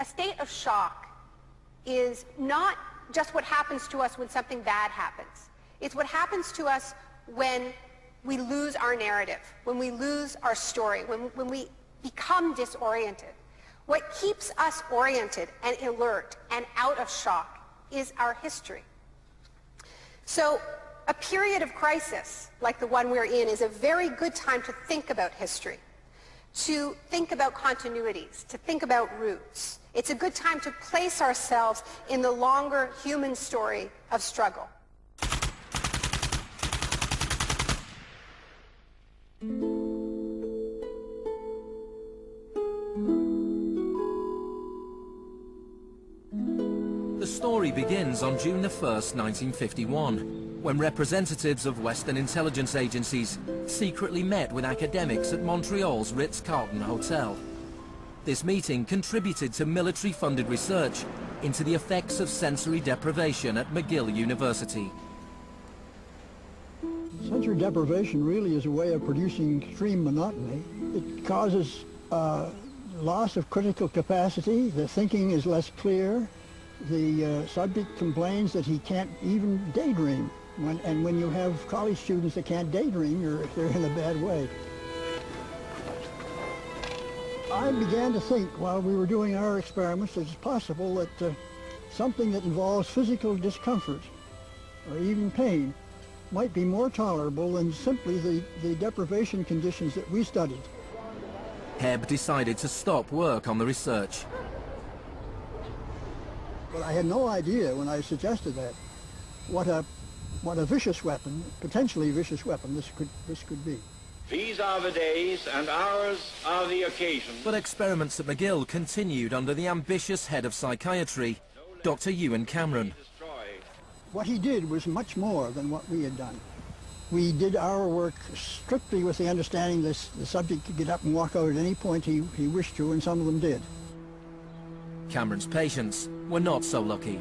A state of shock is not just what happens to us when something bad happens. It's what happens to us when we lose our narrative, when we lose our story, when we become disoriented. What keeps us oriented and alert and out of shock is our history. So a period of crisis like the one we're in is a very good time to think about history, to think about continuities, to think about roots. It's a good time to place ourselves in the longer human story of struggle. The story begins on June the 1st, 1951, when representatives of Western intelligence agencies secretly met with academics at Montreal's Ritz-Carlton Hotel. This meeting contributed to military-funded research into the effects of sensory deprivation at McGill University. Sensory deprivation really is a way of producing extreme monotony. It causes loss of critical capacity. The thinking is less clear. The subject complains that he can't even daydream. And when you have college students that can't daydream, they're in a bad way. I began to think while we were doing our experiments that it's possible that something that involves physical discomfort or even pain might be more tolerable than simply the deprivation conditions that we studied. Hebb decided to stop work on the research. But I had no idea when I suggested that what a vicious weapon, potentially vicious weapon, this could be. These are the days and hours are the occasions. But experiments at McGill continued under the ambitious head of psychiatry, Dr. Ewan Cameron. What he did was much more than what we had done. We did our work strictly with the understanding that the subject could get up and walk out at any point he wished to, and some of them did. Cameron's patients were not so lucky.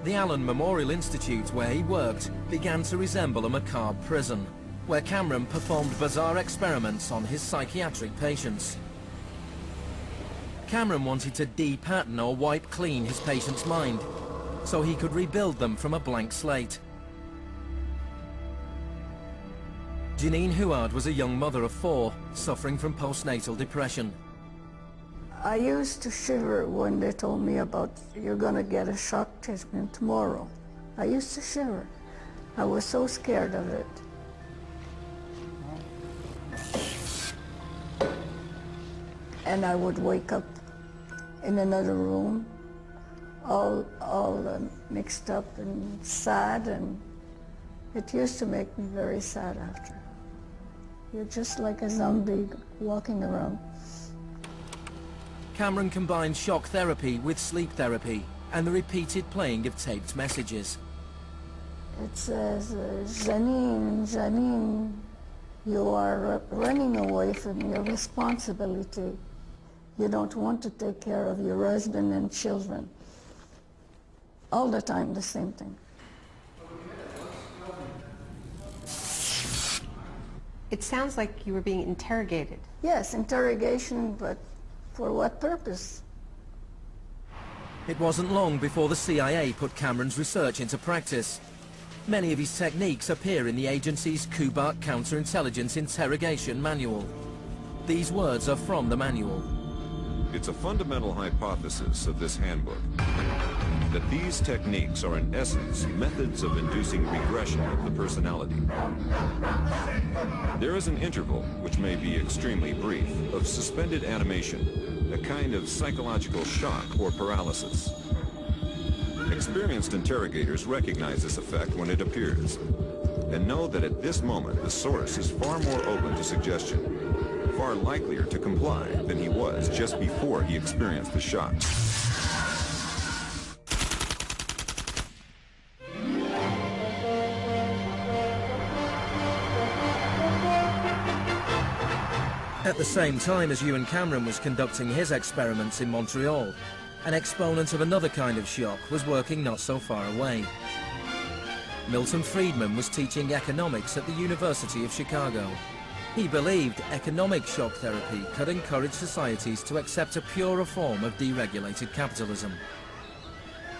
The Allen Memorial Institute, where he worked, began to resemble a macabre prison, where Cameron performed bizarre experiments on his psychiatric patients. Cameron wanted to de-pattern or wipe clean his patient's mind, so he could rebuild them from a blank slate. Janine Huard was a young mother of 4, suffering from postnatal depression. I used to shiver when they told me about, you're going to get a shock treatment tomorrow. I used to shiver. I was so scared of it. And I would wake up in another room, all mixed up and sad, and it used to make me very sad after. You're just like a zombie walking around. Cameron combined shock therapy with sleep therapy and the repeated playing of taped messages. It says, Janine, Janine, you are running away from your responsibility. You don't want to take care of your husband and children. All the time, the same thing. It sounds like you were being interrogated. Yes, interrogation, but for what purpose? It wasn't long before the CIA put Cameron's research into practice. Many of his techniques appear in the agency's Kubat Counterintelligence Interrogation Manual. These words are from the manual. It's a fundamental hypothesis of this handbook that these techniques are in essence methods of inducing regression of the personality. There is an interval, which may be extremely brief, of suspended animation, a kind of psychological shock or paralysis. Experienced interrogators recognize this effect when it appears and know that at this moment the source is far more open to suggestion, far likelier to comply than he was just before he experienced the shock. At the same time as Ewan Cameron was conducting his experiments in Montreal, an exponent of another kind of shock was working not so far away. Milton Friedman was teaching economics at the University of Chicago. He believed economic shock therapy could encourage societies to accept a purer form of deregulated capitalism.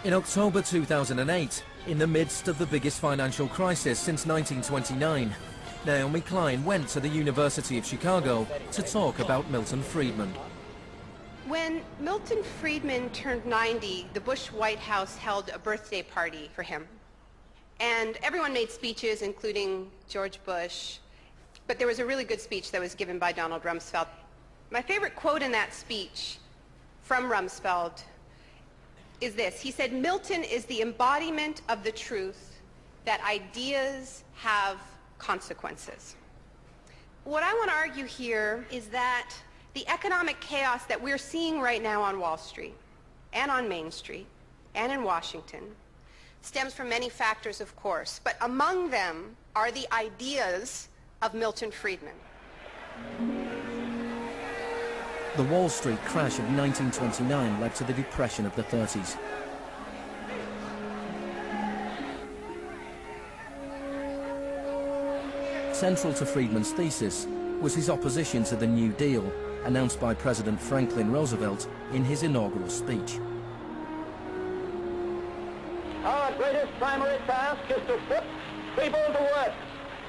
In October 2008, in the midst of the biggest financial crisis since 1929, Naomi Klein went to the University of Chicago to talk about Milton Friedman. When Milton Friedman turned 90, the Bush White House held a birthday party for him. And everyone made speeches, including George Bush. But there was a really good speech that was given by Donald Rumsfeld. My favorite quote in that speech from Rumsfeld is this. He said, "Milton is the embodiment of the truth that ideas have consequences." What I want to argue here is that the economic chaos that we're seeing right now on Wall Street and on Main Street and in Washington stems from many factors, of course, but among them are the ideas of Milton Friedman. The Wall Street crash of 1929 led to the Depression of the 30s. Central to Friedman's thesis was his opposition to the New Deal, announced by President Franklin Roosevelt in his inaugural speech. Our greatest primary task is to put people to work.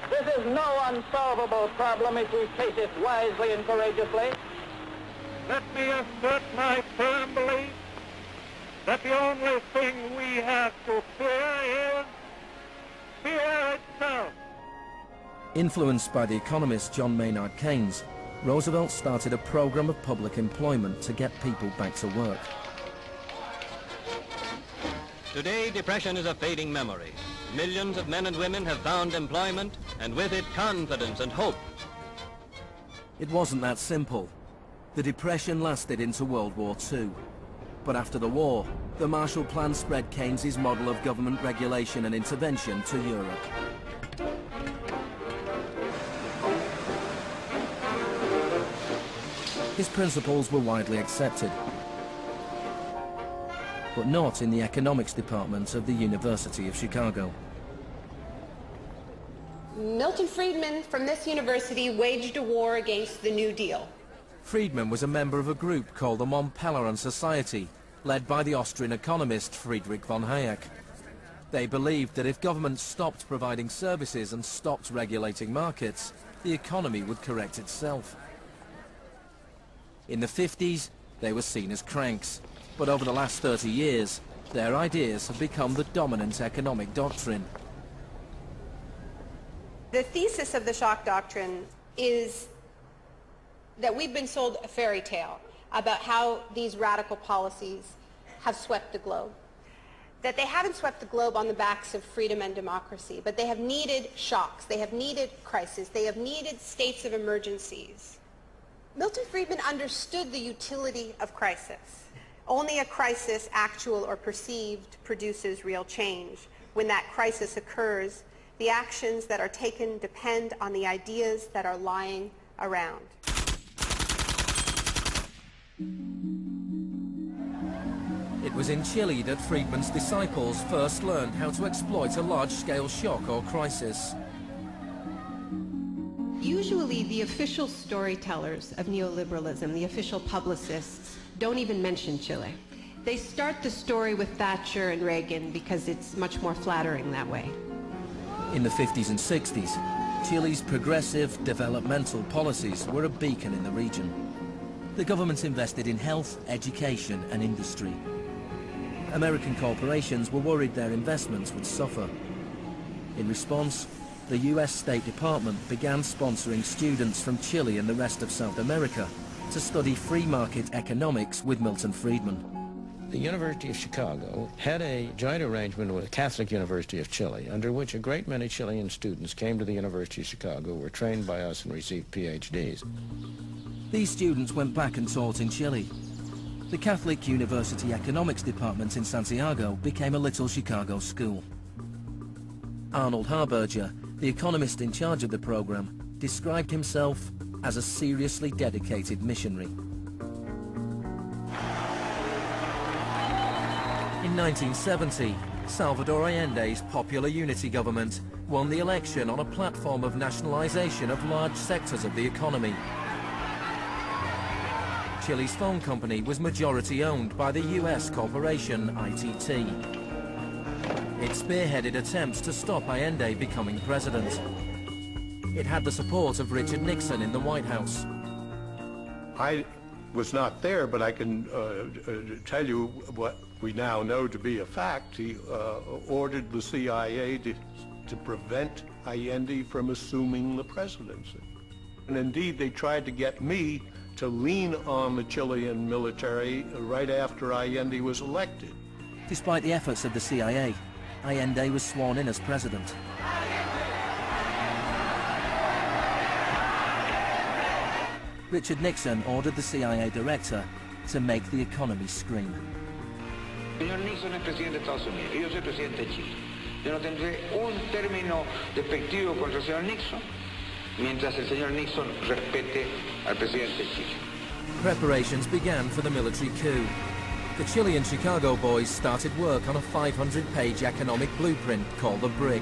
This is no unsolvable problem if we face it wisely and courageously. Let me assert my firm belief that the only thing we have to fear is fear itself. Influenced by the economist John Maynard Keynes, Roosevelt started a program of public employment to get people back to work. Today, depression is a fading memory. Millions of men and women have found employment, and with it confidence and hope. It wasn't that simple. The Depression lasted into World War II. But after the war, the Marshall Plan spread Keynes's model of government regulation and intervention to Europe. His principles were widely accepted, but not in the economics department of the University of Chicago. Milton Friedman from this university waged a war against the New Deal. Friedman was a member of a group called the Mont Pelerin Society, led by the Austrian economist Friedrich von Hayek. They believed that if governments stopped providing services and stopped regulating markets, the economy would correct itself. In the 50s, they were seen as cranks, but over the last 30 years, their ideas have become the dominant economic doctrine. The thesis of the shock doctrine is that we've been sold a fairy tale about how these radical policies have swept the globe. That they haven't swept the globe on the backs of freedom and democracy, but they have needed shocks, they have needed crises, they have needed states of emergencies. Milton Friedman understood the utility of crisis. Only a crisis, actual or perceived, produces real change. When that crisis occurs, the actions that are taken depend on the ideas that are lying around. It was in Chile that Friedman's disciples first learned how to exploit a large-scale shock or crisis. Usually the official storytellers of neoliberalism, the official publicists, don't even mention Chile. They start the story with Thatcher and Reagan because it's much more flattering that way. In the 50s and 60s, Chile's progressive developmental policies were a beacon in the region. The government invested in health, education and industry. American corporations were worried their investments would suffer. In response, the US State Department began sponsoring students from Chile and the rest of South America to study free market economics with Milton Friedman. The University of Chicago had a joint arrangement with the Catholic University of Chile, under which a great many Chilean students came to the University of Chicago, were trained by us and received PhDs. These students went back and taught in Chile. The Catholic University Economics Department in Santiago became a little Chicago school. Arnold Harberger, the economist in charge of the program, described himself as a seriously dedicated missionary. In 1970, Salvador Allende's Popular Unity government won the election on a platform of nationalization of large sectors of the economy. Chile's phone company was majority owned by the US corporation ITT. It spearheaded attempts to stop Allende becoming president. It had the support of Richard Nixon in the White House. I was not there, but I can tell you what we now know to be a fact. He ordered the CIA to prevent Allende from assuming the presidency. And indeed, they tried to get me to lean on the Chilean military right after Allende was elected. Despite the efforts of the CIA, Allende was sworn in as president. Richard Nixon ordered the CIA director to make the economy scream. Señor Nixon es presidente de Estados Unidos y yo soy presidente de Chile. Yo no tendré un término despectivo contra el señor Nixon mientras el señor Nixon respete al presidente de Chile. Preparations began for the military coup. The Chilean Chicago boys started work on a 500-page economic blueprint called the BRIC.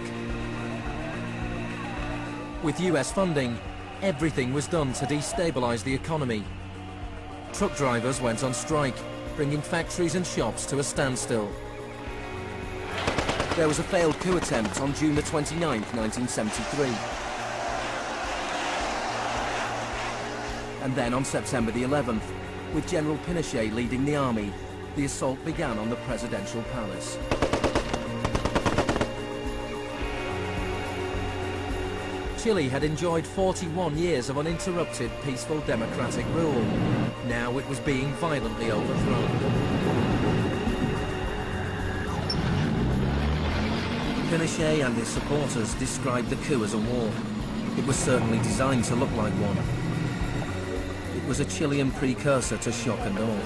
With US funding, everything was done to destabilize the economy. Truck drivers went on strike, bringing factories and shops to a standstill. There was a failed coup attempt on June the 29th, 1973. And then on September the 11th, with General Pinochet leading the army, the assault began on the presidential palace. Chile had enjoyed 41 years of uninterrupted, peaceful democratic rule. Now it was being violently overthrown. Pinochet and his supporters described the coup as a war. It was certainly designed to look like one. It was a Chilean precursor to shock and awe.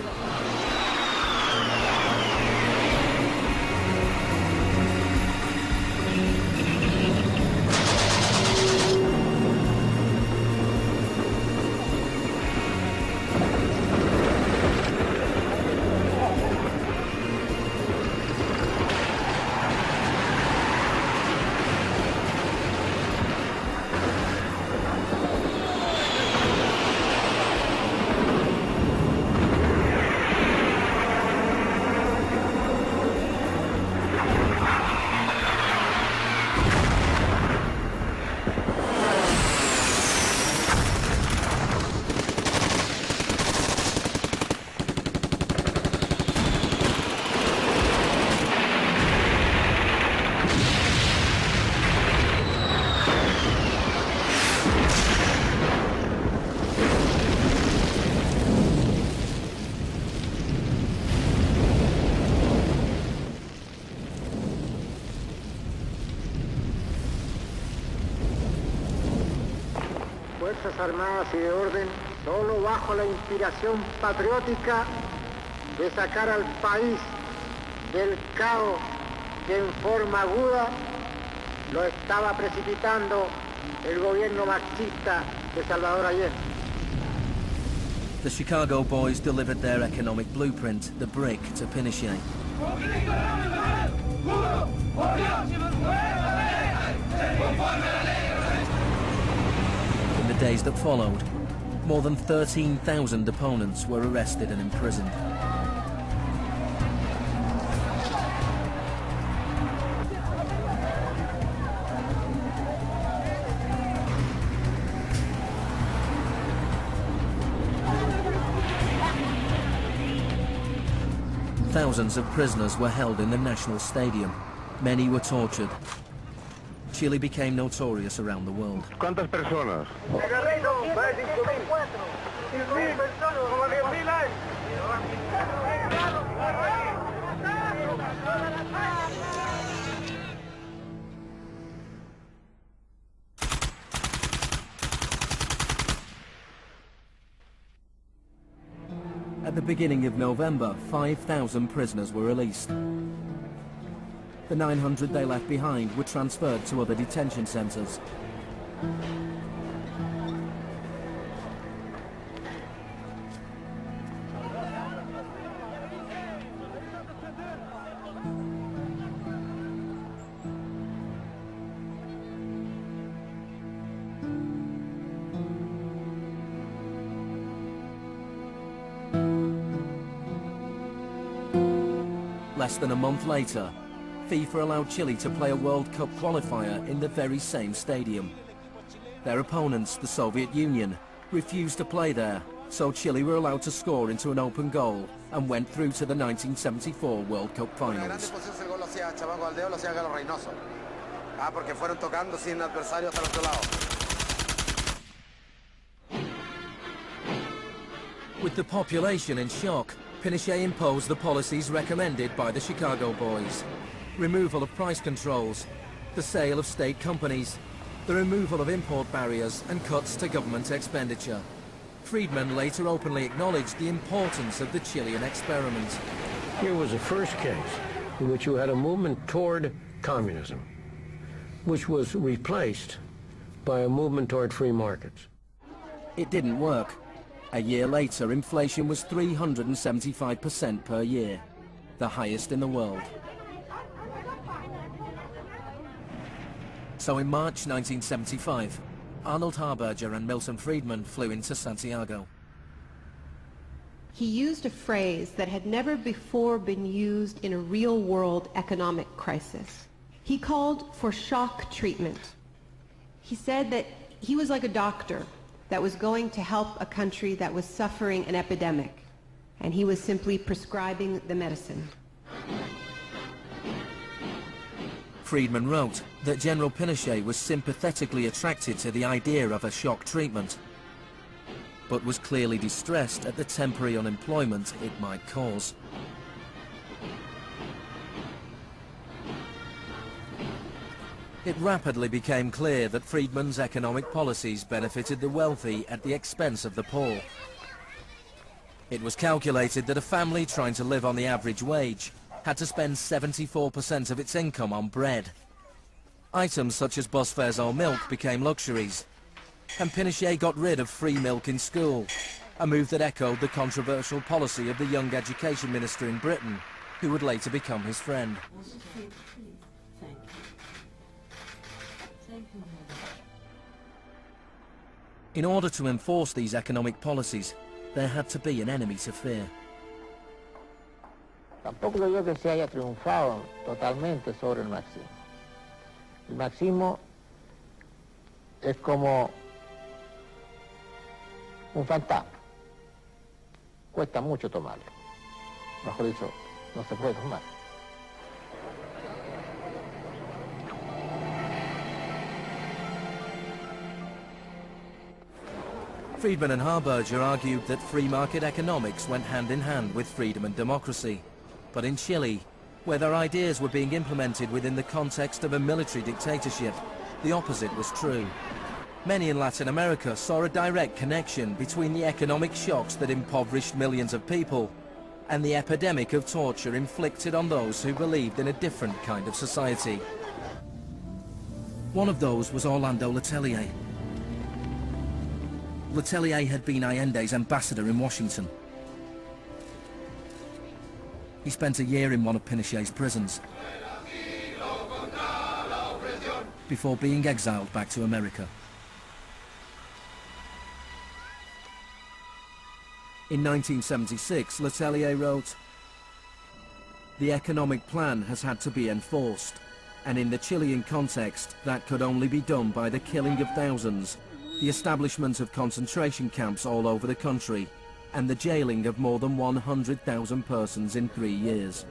Fuerzas Armadas y de Orden, solo bajo la inspiración patriótica de sacar al país del caos que en forma aguda lo estaba precipitando el gobierno marxista de Salvador Allende. The Chicago boys delivered their economic blueprint, the BRIC, to Pinochet. In the days that followed, more than 13,000 opponents were arrested and imprisoned. Thousands of prisoners were held in the National Stadium. Many were tortured. Chile became notorious around the world. ¿Cuántas personas? At the beginning of November, 5,000 prisoners were released. The 900 they left behind were transferred to other detention centers. Less than a month later, FIFA allowed Chile to play a World Cup qualifier in the very same stadium. Their opponents, the Soviet Union, refused to play there, so Chile were allowed to score into an open goal and went through to the 1974 World Cup finals. With the population in shock, Pinochet imposed the policies recommended by the Chicago Boys. Removal of price controls, the sale of state companies, the removal of import barriers and cuts to government expenditure. Friedman later openly acknowledged the importance of the Chilean experiment. Here was the first case in which you had a movement toward communism, which was replaced by a movement toward free markets. It didn't work. A year later, inflation was 375% per year, the highest in the world. So in March 1975, Arnold Harberger and Milton Friedman flew into Santiago. He used a phrase that had never before been used in a real-world economic crisis. He called for shock treatment. He said that he was like a doctor that was going to help a country that was suffering an epidemic, and he was simply prescribing the medicine. Friedman wrote that General Pinochet was sympathetically attracted to the idea of a shock treatment, but was clearly distressed at the temporary unemployment it might cause. It rapidly became clear that Friedman's economic policies benefited the wealthy at the expense of the poor. It was calculated that a family trying to live on the average wage had to spend 74% of its income on bread. Items such as bus fares or milk became luxuries, and Pinochet got rid of free milk in school, a move that echoed the controversial policy of the young education minister in Britain, who would later become his friend. In order to enforce these economic policies, there had to be an enemy to fear. Tampoco creo que se haya triunfado totalmente sobre el marxismo. El marxismo es como un fantasma. Cuesta mucho tomarlo. Mejor dicho, no se puede tomar. Friedman and Harberger argued that free market economics went hand in hand with freedom and democracy. But in Chile, where their ideas were being implemented within the context of a military dictatorship, the opposite was true. Many in Latin America saw a direct connection between the economic shocks that impoverished millions of people and the epidemic of torture inflicted on those who believed in a different kind of society. One of those was Orlando Letelier. Letelier had been Allende's ambassador in Washington. He spent a year in one of Pinochet's prisons before being exiled back to America. In 1976, Letelier wrote, "The economic plan has had to be enforced, and in the Chilean context, that could only be done by the killing of thousands, the establishment of concentration camps all over the country, and the jailing of more than 100,000 persons in 3 years."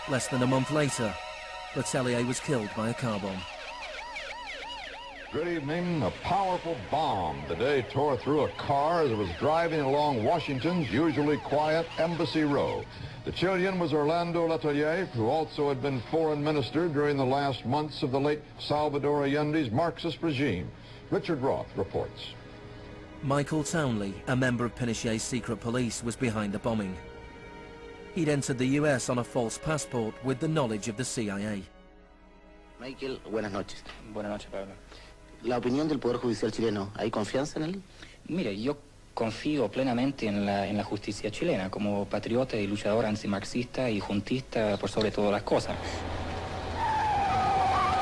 Less than a month later, Letelier was killed by a car bomb. Good evening. A powerful bomb today tore through a car as it was driving along Washington's usually quiet Embassy Row. The Chilean was Orlando Letelier, who also had been foreign minister during the last months of the late Salvador Allende's Marxist regime. Richard Roth reports. Michael Townley, a member of Pinochet's secret police, was behind the bombing. He'd entered the US on a false passport with the knowledge of the CIA. Michael, buenas noches. Buenas noches, Pablo. La opinión del Poder Judicial chileno, ¿hay confianza en él? Mire, yo confío plenamente en la justicia chilena como patriota y luchador antimarxista y juntista por sobre todas las cosas.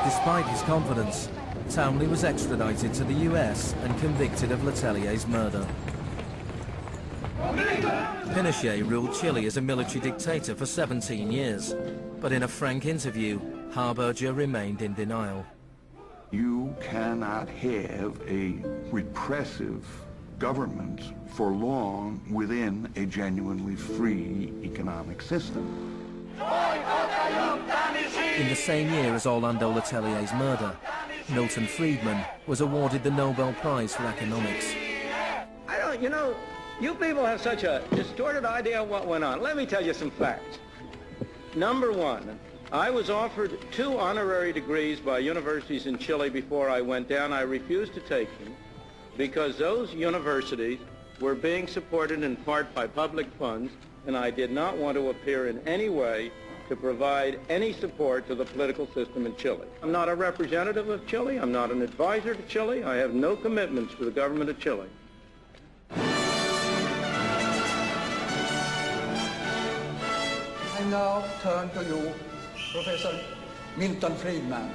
Despite his confidence, Townley was extradited to the US and convicted of Letelier's murder. Pinochet ruled Chile as a military dictator for 17 years, but in a frank interview, Harberger remained in denial. You cannot have a repressive government for long within a genuinely free economic system. In the same year as Orlando Letelier's murder, Milton Friedman was awarded the Nobel Prize for Economics. You know, you people have such a distorted idea of what went on. Let me tell you some facts. Number one, I was offered 2 honorary degrees by universities in Chile before I went down. I refused to take them because those universities were being supported in part by public funds, and I did not want to appear in any way to provide any support to the political system in Chile. I'm not a representative of Chile. I'm not an advisor to Chile. I have no commitments to the government of Chile. I now turn to you, Professor Milton Friedman.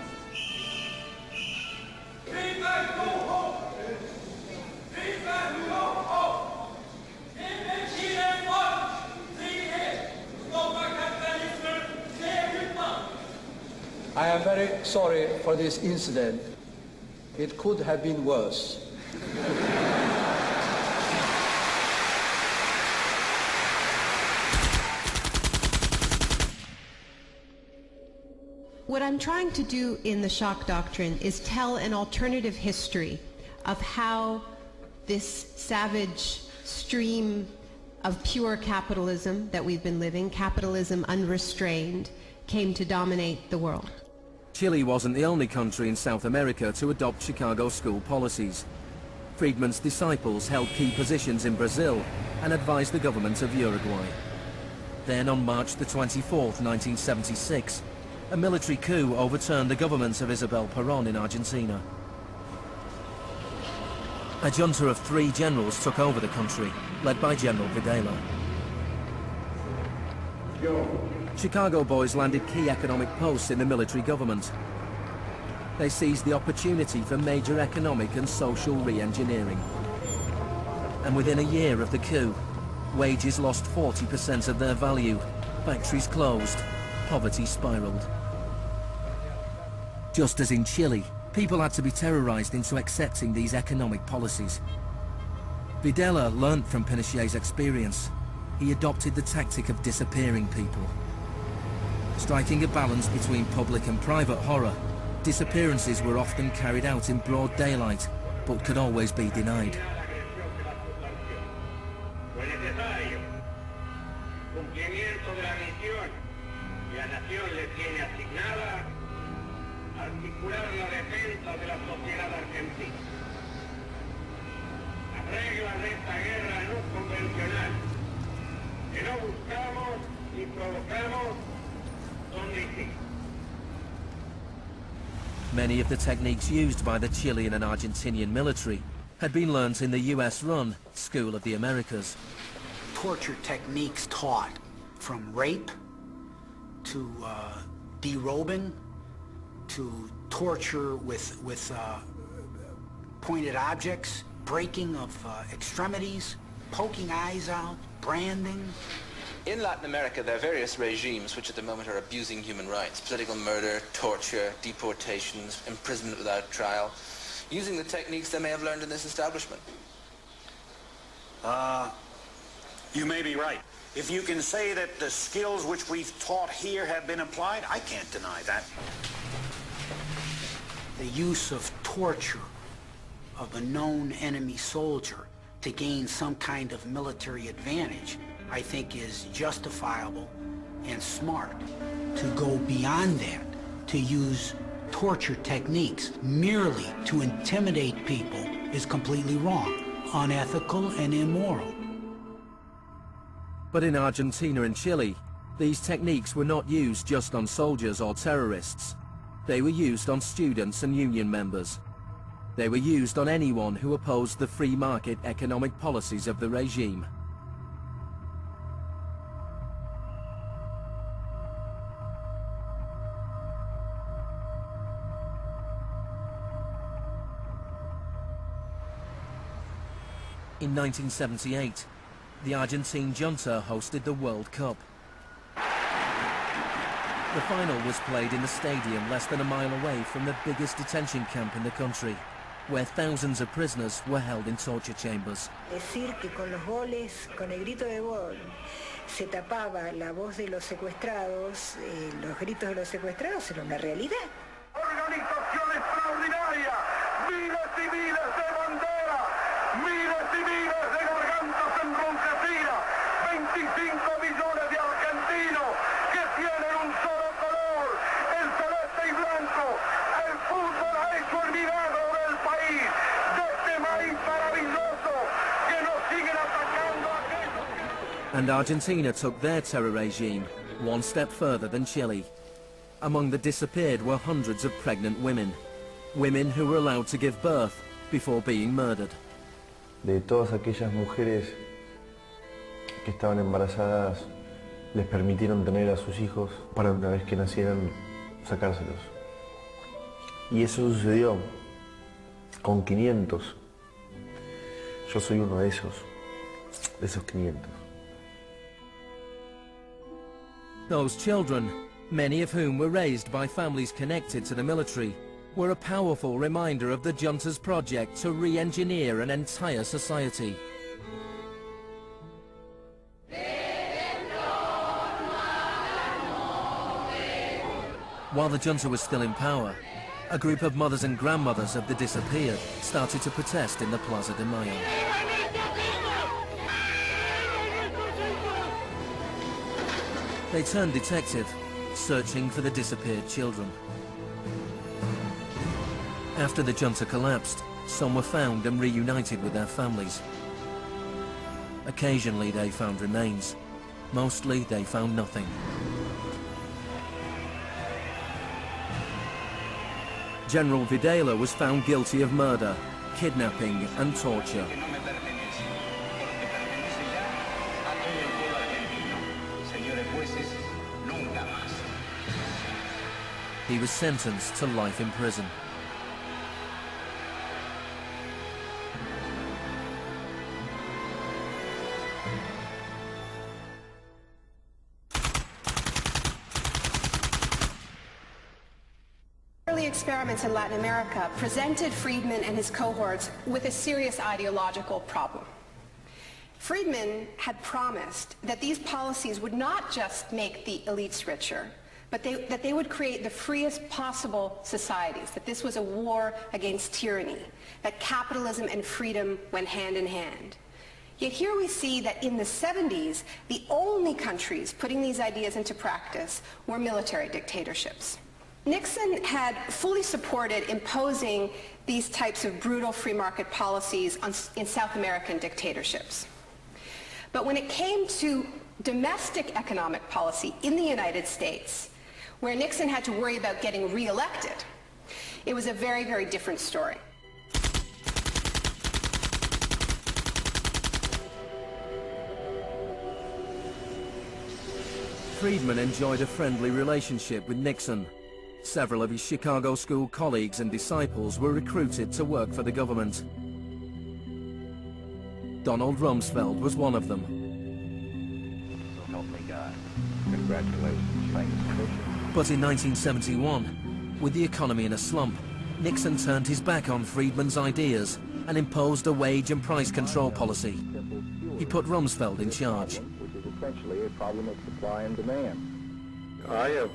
I am very sorry for this incident. It could have been worse. What I'm trying to do in the shock doctrine is tell an alternative history of how this savage stream of pure capitalism that we've been living, capitalism unrestrained, came to dominate the world. Chile wasn't the only country in South America to adopt Chicago school policies. Friedman's disciples held key positions in Brazil and advised the government of Uruguay. Then on March the 24th, 1976, a military coup overturned the government of Isabel Perón in Argentina. A junta of 3 generals took over the country, led by General Videla. Chicago boys landed key economic posts in the military government. They seized the opportunity for major economic and social re-engineering. And within a year of the coup, wages lost 40% of their value, factories closed, poverty spiraled. Just as in Chile, people had to be terrorized into accepting these economic policies. Videla learned from Pinochet's experience. He adopted the tactic of disappearing people. Striking a balance between public and private horror, disappearances were often carried out in broad daylight, but could always be denied. Many of the techniques used by the Chilean and Argentinian military had been learnt in the US-run School of the Americas. Torture techniques taught, from rape to derobing to torture with pointed objects, breaking of extremities, poking eyes out, branding. In Latin America, there are various regimes which at the moment are abusing human rights. Political murder, torture, deportations, imprisonment without trial, using the techniques they may have learned in this establishment. You may be right. If you can say that the skills which we've taught here have been applied, I can't deny that. The use of torture of a known enemy soldier to gain some kind of military advantage, I think, is justifiable and smart. To go beyond that, to use torture techniques merely to intimidate people is completely wrong, unethical and immoral. But in Argentina and Chile, these techniques were not used just on soldiers or terrorists. They were used on students and union members. They were used on anyone who opposed the free market economic policies of the regime. In 1978, the Argentine junta hosted the World Cup. The final was played in a stadium less than a mile away from the biggest detention camp in the country, where thousands of prisoners were held in torture chambers. Decir que con los goles, con el grito de gol, se tapaba la voz de los secuestrados, los gritos de los secuestrados era una realidad. Organización extraordinaria, miles y miles de banderas, miles y miles de gargantas enronquecidas, 25 millones de argentinos que tienen un solo color, el celeste y blanco. El fútbol ha hecho el milagro del país, de este país maravilloso que nos siguen atacando a aquellos que... And Argentina took their terror regime one step further than Chile. Among the disappeared were hundreds of pregnant women. Women who were allowed to give birth before being murdered. De todas aquellas mujeres que estaban embarazadas, les permitieron tener a sus hijos para una vez que nacieran sacárselos. Y eso sucedió con 500. Yo soy uno de esos 500. Those children, many of whom were raised by families connected to the military, were a powerful reminder of the junta's project to re-engineer an entire society. While the junta was still in power, a group of mothers and grandmothers of the disappeared started to protest in the Plaza de Mayo. They turned detective, searching for the disappeared children. After the junta collapsed, some were found and reunited with their families. Occasionally they found remains. Mostly they found nothing. General Videla was found guilty of murder, kidnapping and torture. He was sentenced to life in prison. Early experiments in Latin America presented Friedman and his cohorts with a serious ideological problem. Friedman had promised that these policies would not just make the elites richer, but that they would create the freest possible societies, that this was a war against tyranny, that capitalism and freedom went hand in hand. Yet here we see that in the 70s, the only countries putting these ideas into practice were military dictatorships. Nixon had fully supported imposing these types of brutal free market policies in South American dictatorships. But when it came to domestic economic policy in the United States, where Nixon had to worry about getting re-elected, it was a very, very different story. Friedman enjoyed a friendly relationship with Nixon. Several of his Chicago school colleagues and disciples were recruited to work for the government. Donald Rumsfeld was one of them. So help me God. Congratulations. Thank you. But in 1971, with the economy in a slump, Nixon turned his back on Friedman's ideas and imposed a wage and price control policy. He put Rumsfeld in charge. Which is essentially a problem of supply and demand. I have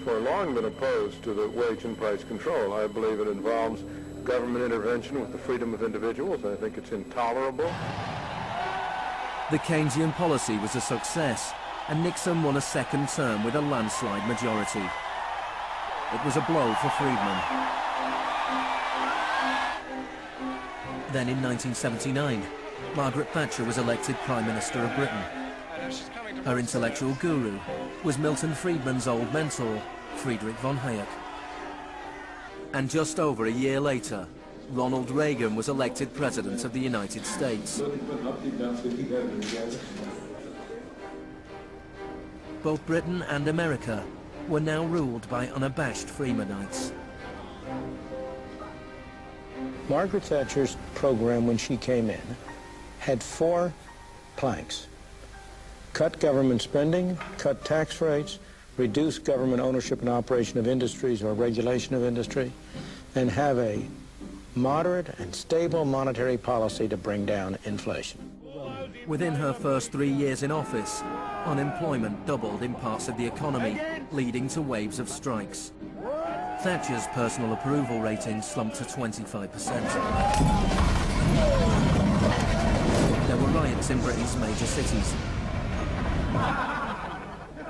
for long been opposed to the wage and price control. I believe it involves government intervention with the freedom of individuals. I think it's intolerable. The Keynesian policy was a success, and Nixon won a second term with a landslide majority. It was a blow for Friedman. Then in 1979, Margaret Thatcher was elected Prime Minister of Britain. Her intellectual guru was Milton Friedman's old mentor, Friedrich von Hayek. And just over a year later, Ronald Reagan was elected President of the United States. Both Britain and America were now ruled by unabashed Freemanites. Margaret Thatcher's program when she came in had 4 planks. Cut government spending, cut tax rates, reduce government ownership and operation of industries or regulation of industry, and have a moderate and stable monetary policy to bring down inflation. Within her first 3 years in office, unemployment doubled in parts of the economy, leading to waves of strikes. Thatcher's personal approval rating slumped to 25%. There were riots in Britain's major cities.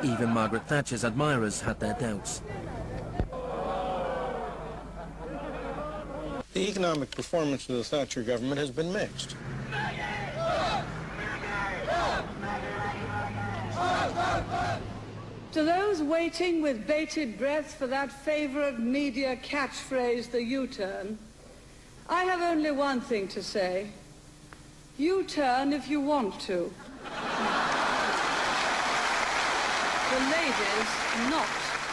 Even Margaret Thatcher's admirers had their doubts. The economic performance of the Thatcher government has been mixed. To those waiting with bated breath for that favorite media catchphrase, the U-turn, I have only one thing to say. U-turn if you want to. The ladies not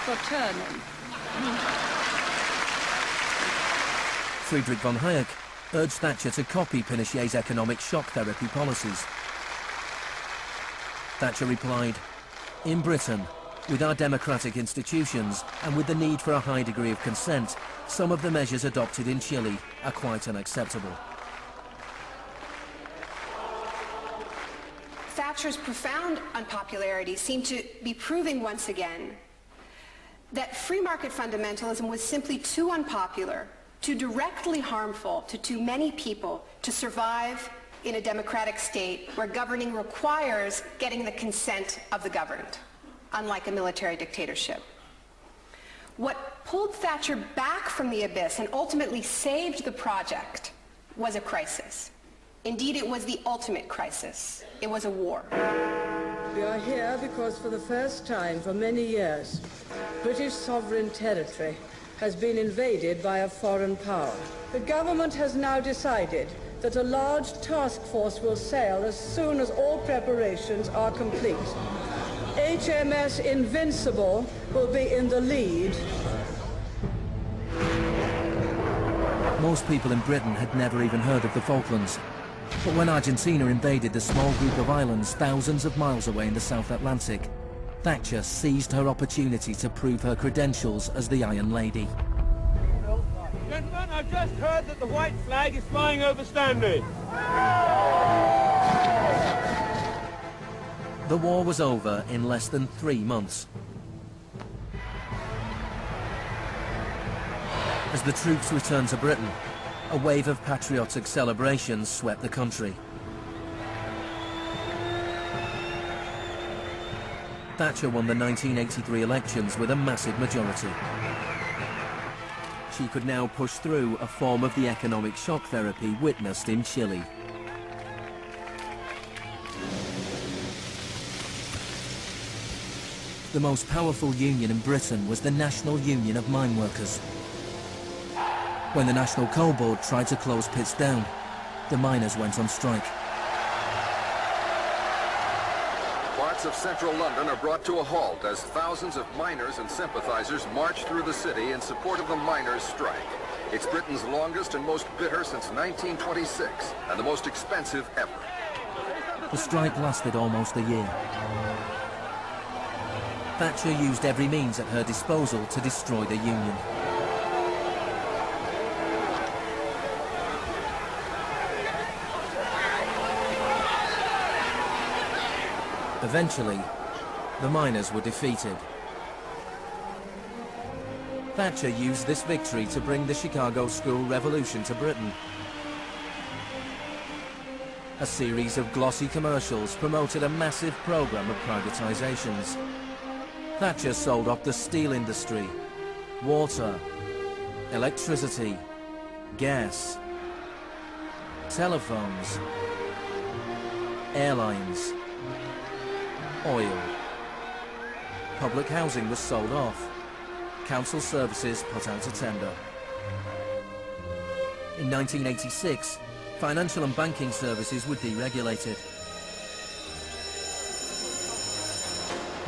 for turning. Friedrich von Hayek urged Thatcher to copy Pinochet's economic shock therapy policies. Thatcher replied, "In Britain, with our democratic institutions and with the need for a high degree of consent, some of the measures adopted in Chile are quite unacceptable." Thatcher's profound unpopularity seemed to be proving once again that free market fundamentalism was simply too unpopular, too directly harmful to too many people to survive in a democratic state where governing requires getting the consent of the governed, unlike a military dictatorship. What pulled Thatcher back from the abyss and ultimately saved the project was a crisis. Indeed, it was the ultimate crisis. It was a war. We are here because for the first time for many years, British sovereign territory has been invaded by a foreign power. The government has now decided that a large task force will sail as soon as all preparations are complete. HMS Invincible will be in the lead. Most people in Britain had never even heard of the Falklands. But when Argentina invaded the small group of islands thousands of miles away in the South Atlantic, Thatcher seized her opportunity to prove her credentials as the Iron Lady. Gentlemen, I've just heard that the white flag is flying over Stanley. The war was over in less than 3 months. As the troops returned to Britain, a wave of patriotic celebrations swept the country. Thatcher won the 1983 elections with a massive majority. She could now push through a form of the economic shock therapy witnessed in Chile. The most powerful union in Britain was the National Union of Mine Workers. When the National Coal Board tried to close pits down, the miners went on strike. Parts of central London are brought to a halt as thousands of miners and sympathizers march through the city in support of the miners' strike. It's Britain's longest and most bitter since 1926, and the most expensive ever. The strike lasted almost a year. Thatcher used every means at her disposal to destroy the union. Eventually, the miners were defeated. Thatcher used this victory to bring the Chicago School Revolution to Britain. A series of glossy commercials promoted a massive program of privatizations. Thatcher sold off the steel industry, water, electricity, gas, telephones, airlines, oil. Public housing was sold off. Council services put out to tender. In 1986, financial and banking services were deregulated.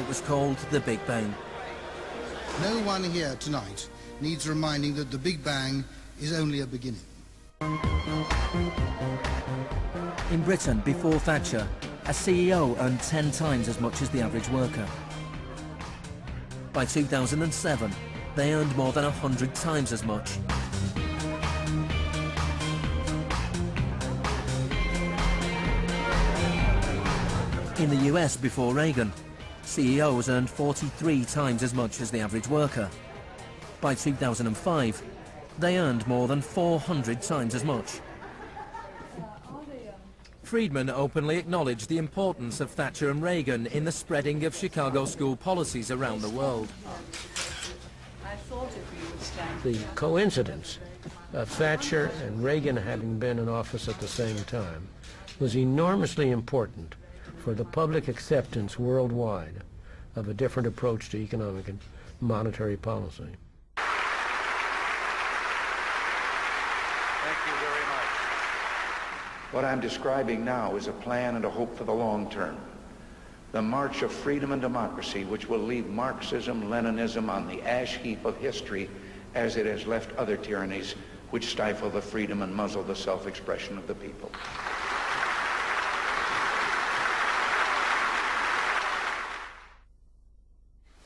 It was called the Big Bang. No one here tonight needs reminding that the Big Bang is only a beginning. In Britain, before Thatcher, a CEO earned 10 times as much as the average worker. By 2007, they earned more than 100 times as much. In the US before Reagan, CEOs earned 43 times as much as the average worker. By 2005, they earned more than 400 times as much. Friedman openly acknowledged the importance of Thatcher and Reagan in the spreading of Chicago school policies around the world. The coincidence of Thatcher and Reagan having been in office at the same time was enormously important for the public acceptance worldwide of a different approach to economic and monetary policy. What I'm describing now is a plan and a hope for the long term. The march of freedom and democracy, which will leave Marxism, Leninism on the ash heap of history as it has left other tyrannies which stifle the freedom and muzzle the self-expression of the people.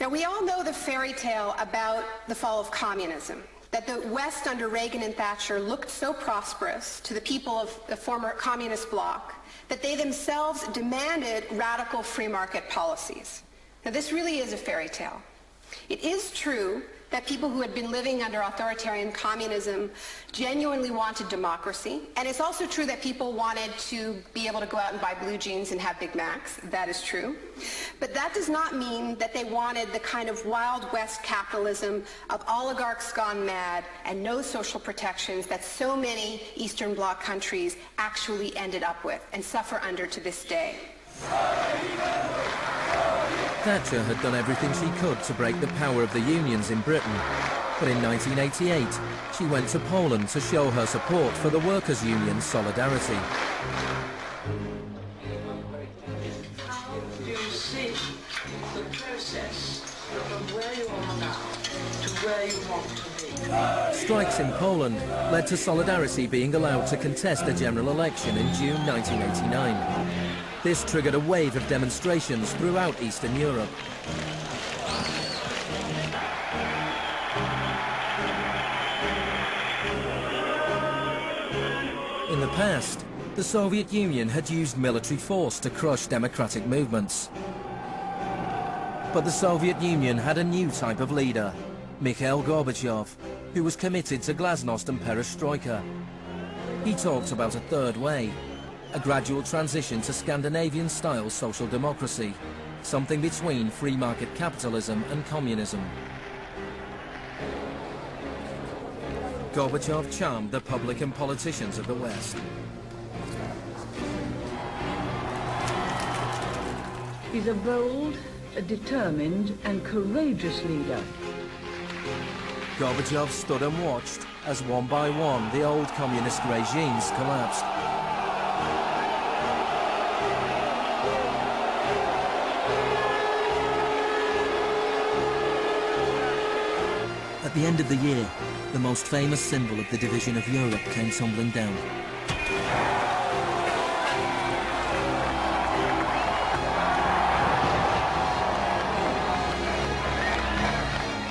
Now, we all know the fairy tale about the fall of communism, that the West under Reagan and Thatcher looked so prosperous to the people of the former communist bloc that they themselves demanded radical free market policies. Now, this really is a fairy tale. It is true that people who had been living under authoritarian communism genuinely wanted democracy, and it's also true that people wanted to be able to go out and buy blue jeans and have Big Macs. That is true. But that does not mean that they wanted the kind of Wild West capitalism of oligarchs gone mad and no social protections that so many Eastern Bloc countries actually ended up with and suffer under to this day. Thatcher had done everything she could to break the power of the unions in Britain. But in 1988, she went to Poland to show her support for the workers' union Solidarity. How do you see the process from where you are now to where you want to be? Strikes in Poland led to Solidarity being allowed to contest a general election in June 1989. This triggered a wave of demonstrations throughout Eastern Europe. In the past, the Soviet Union had used military force to crush democratic movements. But the Soviet Union had a new type of leader, Mikhail Gorbachev, who was committed to glasnost and perestroika. He talked about a third way, a gradual transition to Scandinavian-style social democracy, something between free market capitalism and communism. Gorbachev charmed the public and politicians of the West. He's a bold, a determined and courageous leader. Gorbachev stood and watched as one by one the old communist regimes collapsed. At the end of the year, the most famous symbol of the division of Europe came tumbling down.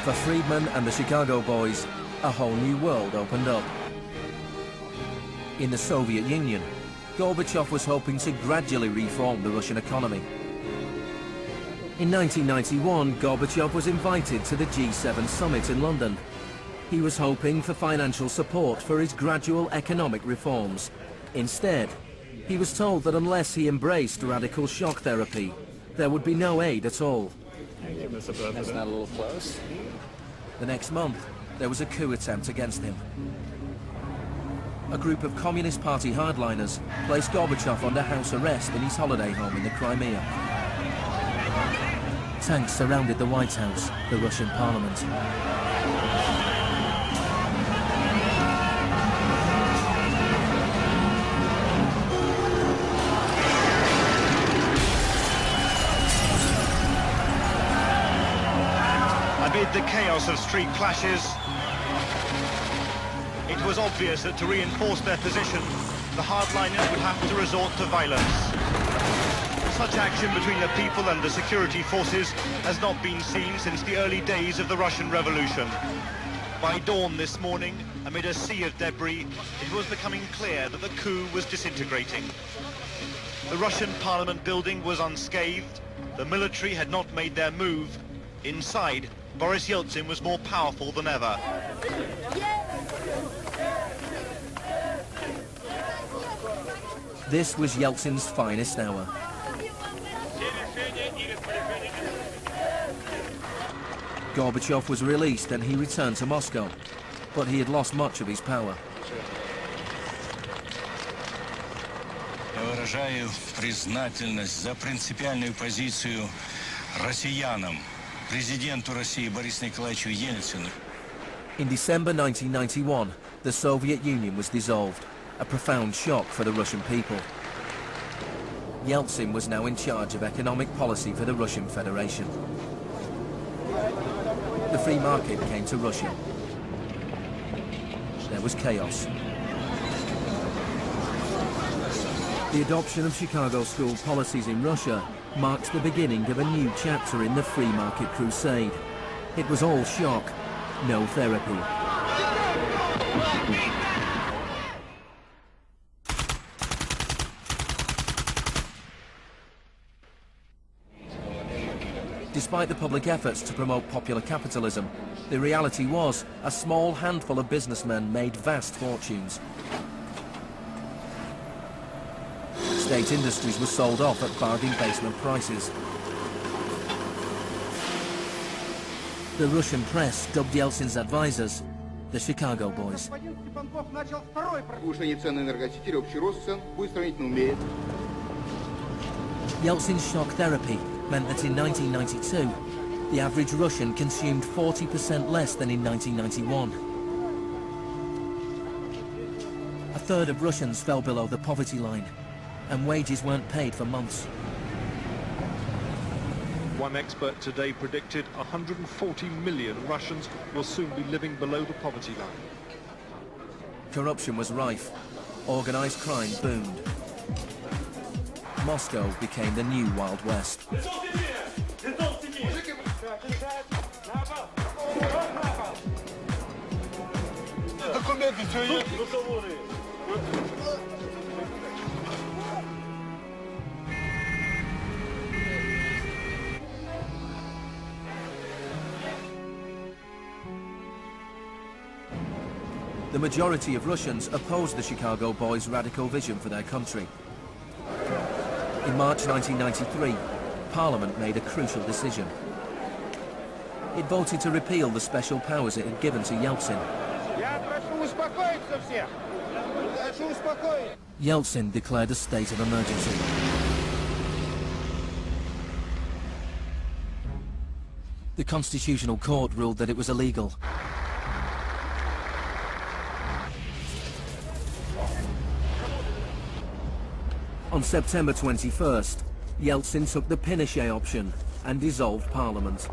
For Friedman and the Chicago boys, a whole new world opened up. In the Soviet Union, Gorbachev was hoping to gradually reform the Russian economy. In 1991, Gorbachev was invited to the G7 summit in London. He was hoping for financial support for his gradual economic reforms. Instead, he was told that unless he embraced radical shock therapy, there would be no aid at all. Thank you, Mr. President. That's not a little close. The next month, there was a coup attempt against him. A group of Communist Party hardliners placed Gorbachev under house arrest in his holiday home in the Crimea. Tanks surrounded the White House, the Russian parliament. chaos of street clashes, it was obvious that to reinforce their position, the hardliners would have to resort to violence. Such action between the people and the security forces has not been seen since the early days of the Russian Revolution. By dawn this morning, amid a sea of debris, it was becoming clear that the coup was disintegrating. The Russian Parliament building was unscathed. The military had not made their move. Inside, Boris Yeltsin was more powerful than ever. This was Yeltsin's finest hour. Gorbachev was released and he returned to Moscow, but he had lost much of his power. Я выражаю признательность за принципиальную позицию россиянам, президенту России Борису Николаевичу Ельцину. In December 1991, the Soviet Union was dissolved, a profound shock for the Russian people. Yeltsin was now in charge of economic policy for the Russian Federation. The free market came to Russia. There was chaos. The adoption of Chicago school policies in Russia marks the beginning of a new chapter in the free market crusade. It was all shock, no therapy. Despite the public efforts to promote popular capitalism, the reality was a small handful of businessmen made vast fortunes. State industries were sold off at bargain basement prices. The Russian press dubbed Yeltsin's advisors the Chicago Boys. Yeltsin's shock therapy meant that in 1992, the average Russian consumed 40% less than in 1991. A third of Russians fell below the poverty line, and wages weren't paid for months. One expert today predicted 140 million Russians will soon be living below the poverty line. Corruption was rife. Organized crime boomed. Moscow became the new Wild West. The majority of Russians opposed the Chicago Boys' radical vision for their country. In March 1993, Parliament made a crucial decision. It voted to repeal the special powers it had given to Yeltsin. Yeltsin declared a state of emergency. The Constitutional Court ruled that it was illegal. On September 21st, Yeltsin took the Pinochet option and dissolved Parliament.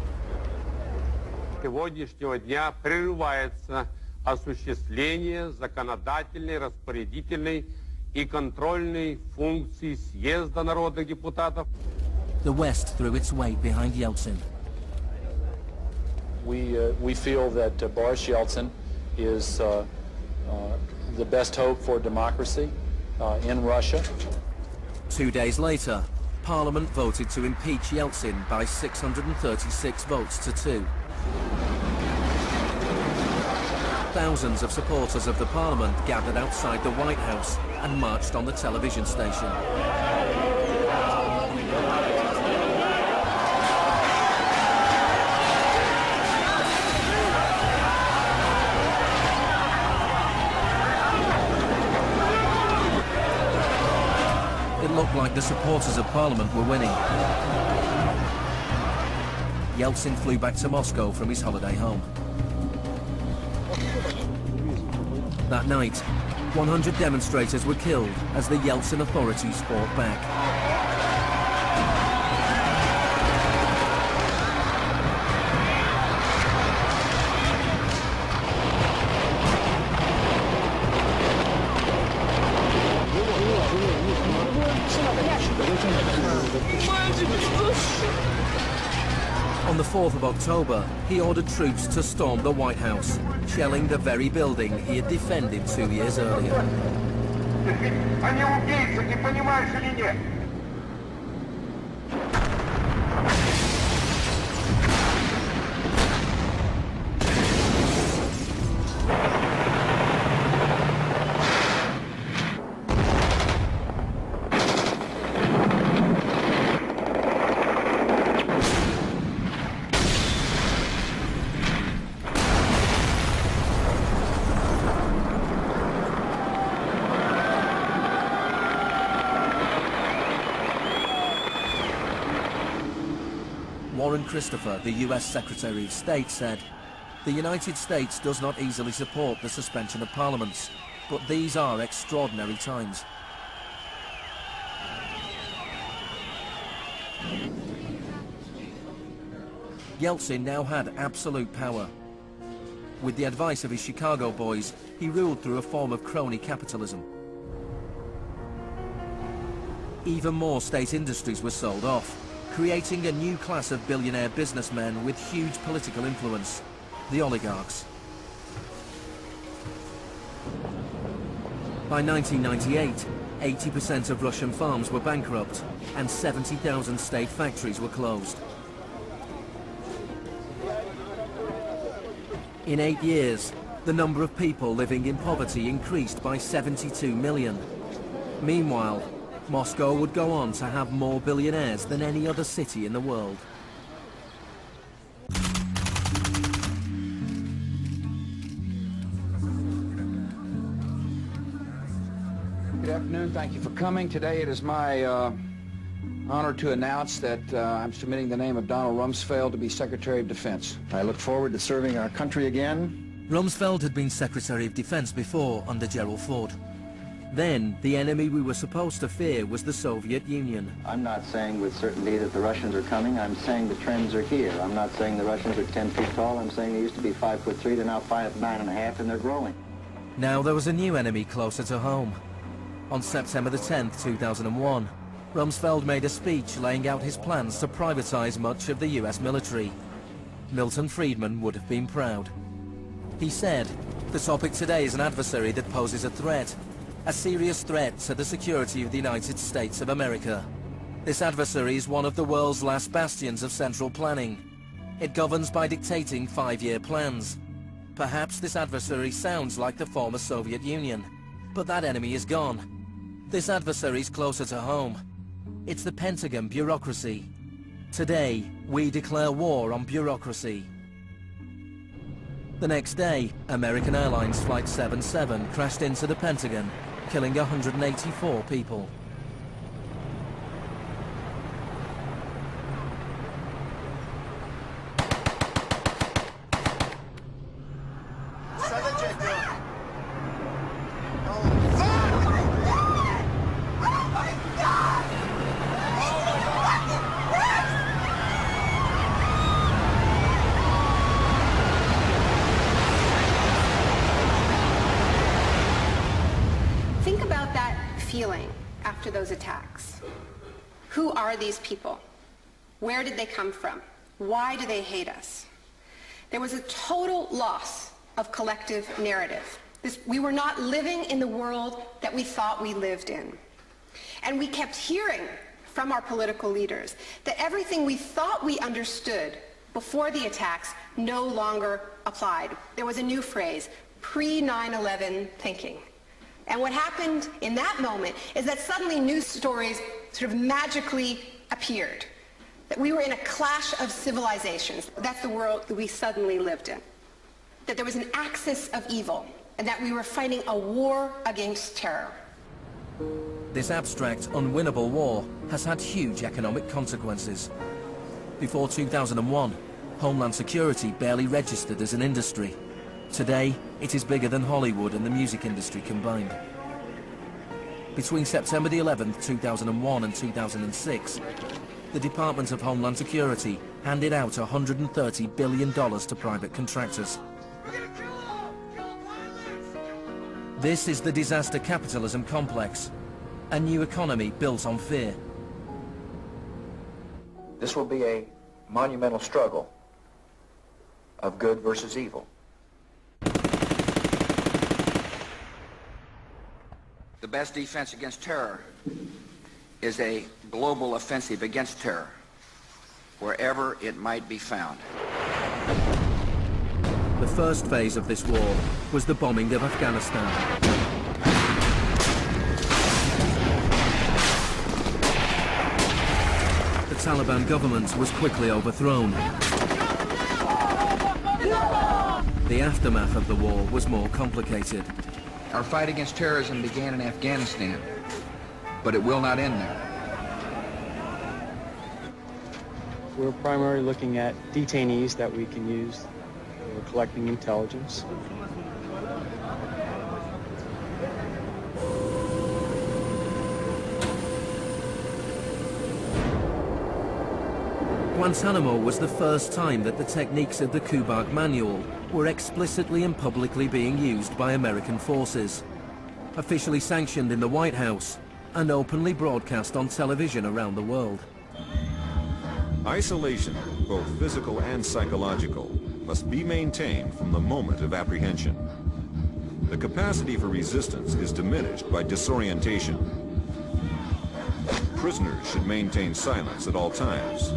Сегодняшнего дня прерывается осуществление законодательной, распорядительной и контрольной функций съезда народных депутатов. The West threw its weight behind Yeltsin. We feel that Boris Yeltsin is the best hope for democracy in Russia. 2 days later, Parliament voted to impeach Yeltsin by 636 votes to 2. Thousands of supporters of the Parliament gathered outside the White House and marched on the television station. It looked like the supporters of Parliament were winning. Yeltsin flew back to Moscow from his holiday home. That night, 100 demonstrators were killed as the Yeltsin authorities fought back. On the 4th of October, he ordered troops to storm the White House, shelling the very building he had defended 2 years earlier. Они убийцы, не понимаешь или нет? Warren Christopher, the US Secretary of State, said, "The United States does not easily support the suspension of parliaments, but these are extraordinary times." Yeltsin now had absolute power. With the advice of his Chicago boys, he ruled through a form of crony capitalism. Even more state industries were sold off, creating a new class of billionaire businessmen with huge political influence, the oligarchs. By 1998, 80% of Russian farms were bankrupt, and 70,000 state factories were closed. In 8 years, the number of people living in poverty increased by 72 million. Meanwhile, Moscow would go on to have more billionaires than any other city in the world. Good afternoon. Thank you for coming. Today it is my honor to announce that I'm submitting the name of Donald Rumsfeld to be Secretary of Defense. I look forward to serving our country again. Rumsfeld had been Secretary of Defense before under Gerald Ford. Then, the enemy we were supposed to fear was the Soviet Union. I'm not saying with certainty that the Russians are coming. I'm saying the trends are here. I'm not saying the Russians are 10 feet tall. I'm saying they used to be 5'3", they're now 5'9½", and they're growing. Now there was a new enemy closer to home. On September the 10th, 2001, Rumsfeld made a speech laying out his plans to privatize much of the US military. Milton Friedman would have been proud. He said, "The topic today is an adversary that poses a threat. A serious threat to the security of the United States of America. This adversary is one of the world's last bastions of central planning. It governs by dictating 5-year plans. Perhaps this adversary sounds like the former Soviet Union, but that enemy is gone. This adversary is closer to home. It's the Pentagon bureaucracy. Today, we declare war on bureaucracy." The next day, American Airlines Flight 77 crashed into the Pentagon, killing 184 people. Think about that feeling after those attacks. Who are these people? Where did they come from? Why do they hate us? There was a total loss of collective narrative. We were not living in the world that we thought we lived in. And we kept hearing from our political leaders that everything we thought we understood before the attacks no longer applied. There was a new phrase, pre-9/11 thinking. And what happened in that moment is that suddenly news stories sort of magically appeared. That we were in a clash of civilizations. That's the world that we suddenly lived in. That there was an axis of evil, and that we were fighting a war against terror. This abstract, unwinnable war has had huge economic consequences. Before 2001, Homeland Security barely registered as an industry. Today, it is bigger than Hollywood and the music industry combined. Between September the 11th, 2001 and 2006, the Department of Homeland Security handed out $130 billion to private contractors. This is the disaster capitalism complex, a new economy built on fear. This will be a monumental struggle of good versus evil. The best defense against terror is a global offensive against terror, wherever it might be found. The first phase of this war was the bombing of Afghanistan. The Taliban government was quickly overthrown. The aftermath of the war was more complicated. Our fight against terrorism began in Afghanistan, but it will not end there. We're primarily looking at detainees that we can use. We're collecting intelligence. Guantanamo was the first time that the techniques of the Kubark Manual were explicitly and publicly being used by American forces, officially sanctioned in the White House and openly broadcast on television around the world. Isolation, both physical and psychological, must be maintained from the moment of apprehension. The capacity for resistance is diminished by disorientation. Prisoners should maintain silence at all times.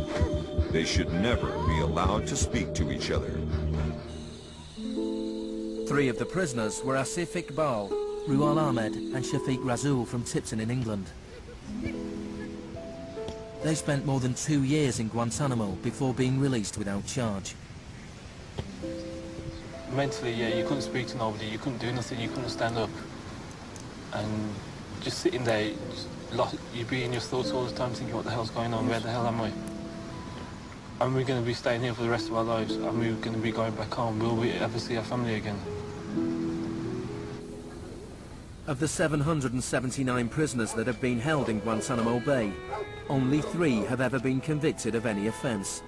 They should never be allowed to speak to each other. 3 of the prisoners were Asif Iqbal, Ruhal Ahmed and Shafiq Rasool from Tipton in England. They spent more than 2 years in Guantanamo before being released without charge. Mentally, yeah, you couldn't speak to nobody, you couldn't do nothing, you couldn't stand up. And just sitting there, you'd be in your thoughts all the time thinking, what the hell's going on, where the hell am I? And we're going to be staying here for the rest of our lives, and we're going to be going back home. Will we ever see our family again? Of the 779 prisoners that have been held in Guantanamo Bay, only 3 have ever been convicted of any offense.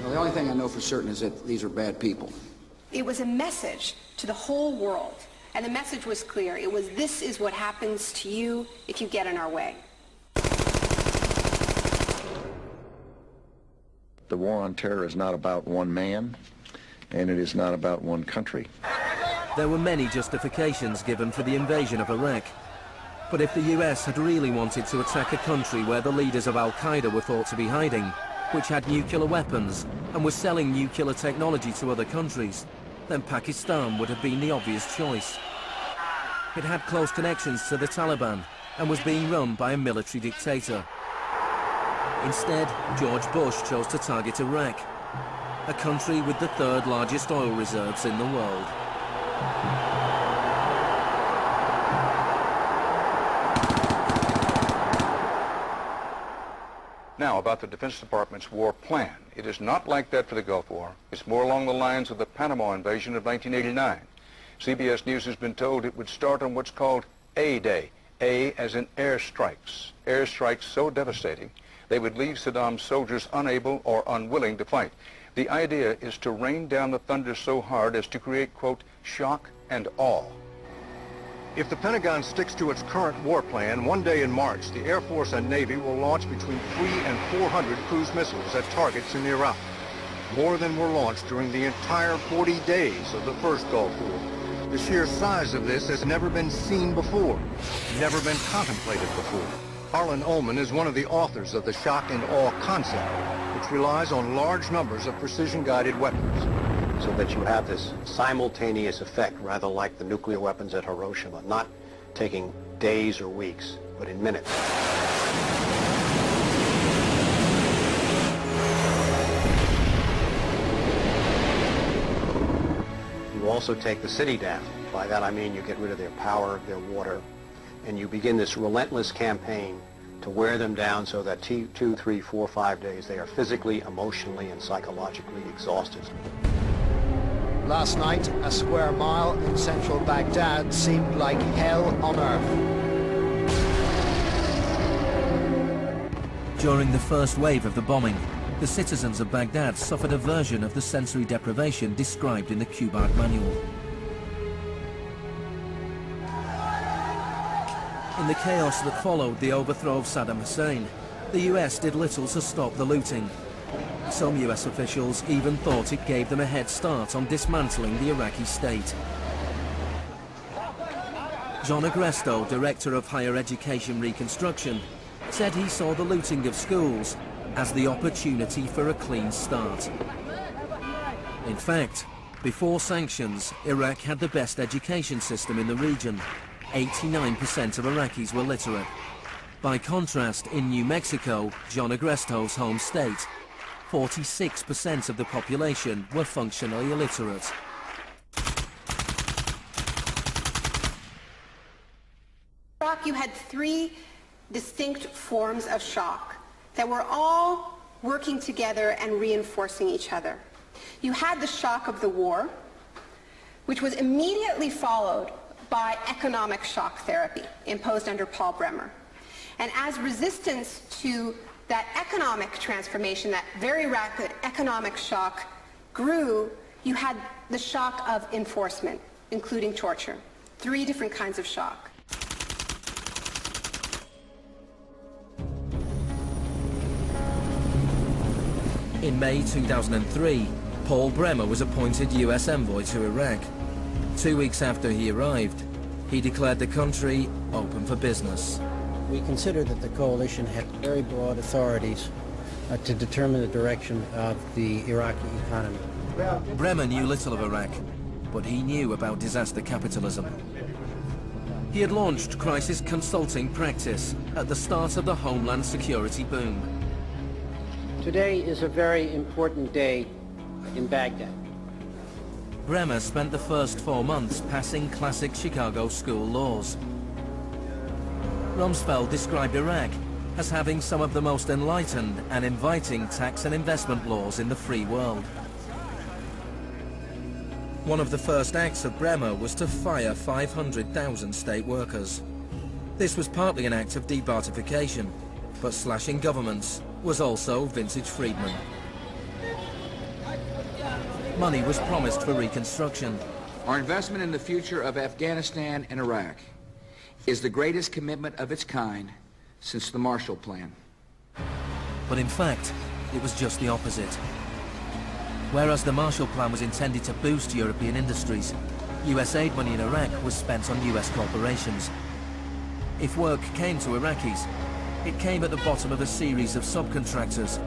Well, the only thing I know for certain is that these are bad people. It was a message to the whole world, and the message was clear. It was, this is what happens to you if you get in our way. The war on terror is not about one man, and it is not about one country. There were many justifications given for the invasion of Iraq. But if the US had really wanted to attack a country where the leaders of Al-Qaeda were thought to be hiding, which had nuclear weapons and was selling nuclear technology to other countries, then Pakistan would have been the obvious choice. It had close connections to the Taliban and was being run by a military dictator. Instead, George Bush chose to target Iraq, a country with the 3rd largest oil reserves in the world. Now, about the Defense Department's war plan. It is not like that for the Gulf War. It's more along the lines of the Panama invasion of 1989. CBS News has been told it would start on what's called A-Day. A as in airstrikes. Airstrikes so devastating, they would leave Saddam's soldiers unable or unwilling to fight. The idea is to rain down the thunder so hard as to create, quote, shock and awe. If the Pentagon sticks to its current war plan, one day in March, the Air Force and Navy will launch between 3 and 400 cruise missiles at targets in Iraq. More than were launched during the entire 40 days of the first Gulf War. The sheer size of this has never been seen before, never been contemplated before. Harlan Ullman is one of the authors of the shock and awe concept, which relies on large numbers of precision-guided weapons. So that you have this simultaneous effect, rather like the nuclear weapons at Hiroshima, not taking days or weeks, but in minutes. You also take the city down. By that I mean you get rid of their power, their water, and you begin this relentless campaign to wear them down so that 2, 3, 4, 5 days they are physically, emotionally, and psychologically exhausted. Last night, a square mile in central Baghdad seemed like hell on earth. During the first wave of the bombing, the citizens of Baghdad suffered a version of the sensory deprivation described in the Kubark Manual. In the chaos that followed the overthrow of Saddam Hussein, the US did little to stop the looting. Some US officials even thought it gave them a head start on dismantling the Iraqi state. John Agresto, Director of Higher Education Reconstruction, said he saw the looting of schools as the opportunity for a clean start. In fact, before sanctions, Iraq had the best education system in the region. 89% of Iraqis were literate. By contrast, in New Mexico, John Agresto's home state, 46% of the population were functionally illiterate. In Iraq, you had three distinct forms of shock that were all working together and reinforcing each other. You had the shock of the war, which was immediately followed by economic shock therapy imposed under Paul Bremer. And as resistance to that economic transformation, that very rapid economic shock grew, you had the shock of enforcement, including torture. Three different kinds of shock. In May 2003, Paul Bremer was appointed US envoy to Iraq. 2 weeks after he arrived, he declared the country open for business. We considered that the coalition had very broad authorities to determine the direction of the Iraqi economy. Bremer knew little of Iraq, but he knew about disaster capitalism. He had launched crisis consulting practice at the start of the Homeland Security boom. Today is a very important day in Baghdad. Bremer spent the first 4 months passing classic Chicago school laws. Rumsfeld described Iraq as having some of the most enlightened and inviting tax and investment laws in the free world. One of the first acts of Bremer was to fire 500,000 state workers. This was partly an act of debartification, but slashing governments was also vintage Friedman. Money was promised for reconstruction. Our investment in the future of Afghanistan and Iraq is the greatest commitment of its kind since the Marshall Plan. But in fact, it was just the opposite. Whereas the Marshall Plan was intended to boost European industries, US aid money in Iraq was spent on US corporations. If work came to Iraqis, it came at the bottom of a series of subcontractors.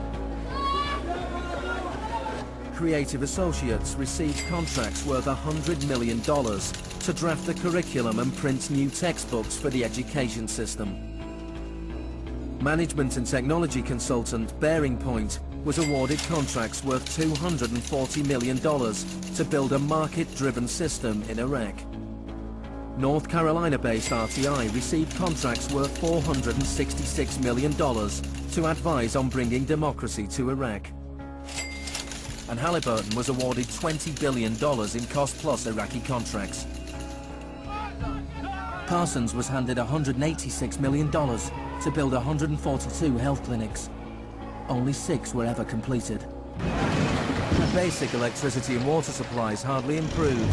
Creative associates received contracts worth $100 million to draft the curriculum and print new textbooks for the education system. Management and technology consultant Bearing Point was awarded contracts worth $240 million to build a market-driven system in Iraq. North Carolina-based RTI received contracts worth $466 million to advise on bringing democracy to Iraq. And Halliburton was awarded $20 billion in cost-plus Iraqi contracts. Parsons was handed $186 million to build 142 health clinics. Only 6 were ever completed. Basic electricity and water supplies hardly improved,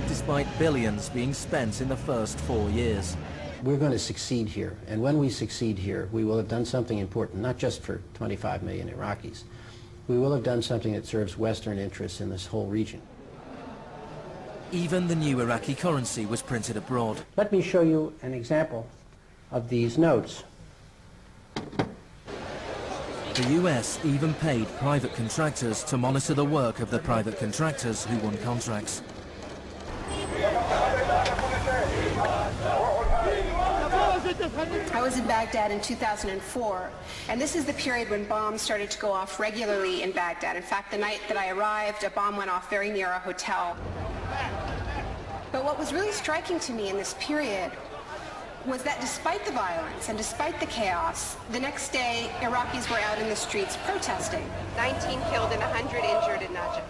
despite billions being spent in the first 4 years. We're going to succeed here, and when we succeed here, we will have done something important, not just for 25 million Iraqis. We will have done something that serves Western interests in this whole region. Even the new Iraqi currency was printed abroad. Let me show you an example of these notes. The US even paid private contractors to monitor the work of the private contractors who won contracts. I was in Baghdad in 2004, and this is the period when bombs started to go off regularly in Baghdad. In fact, the night that I arrived, a bomb went off very near a hotel. But what was really striking to me in this period was that despite the violence and despite the chaos, the next day, Iraqis were out in the streets protesting. 19 killed and 100 injured in Najaf.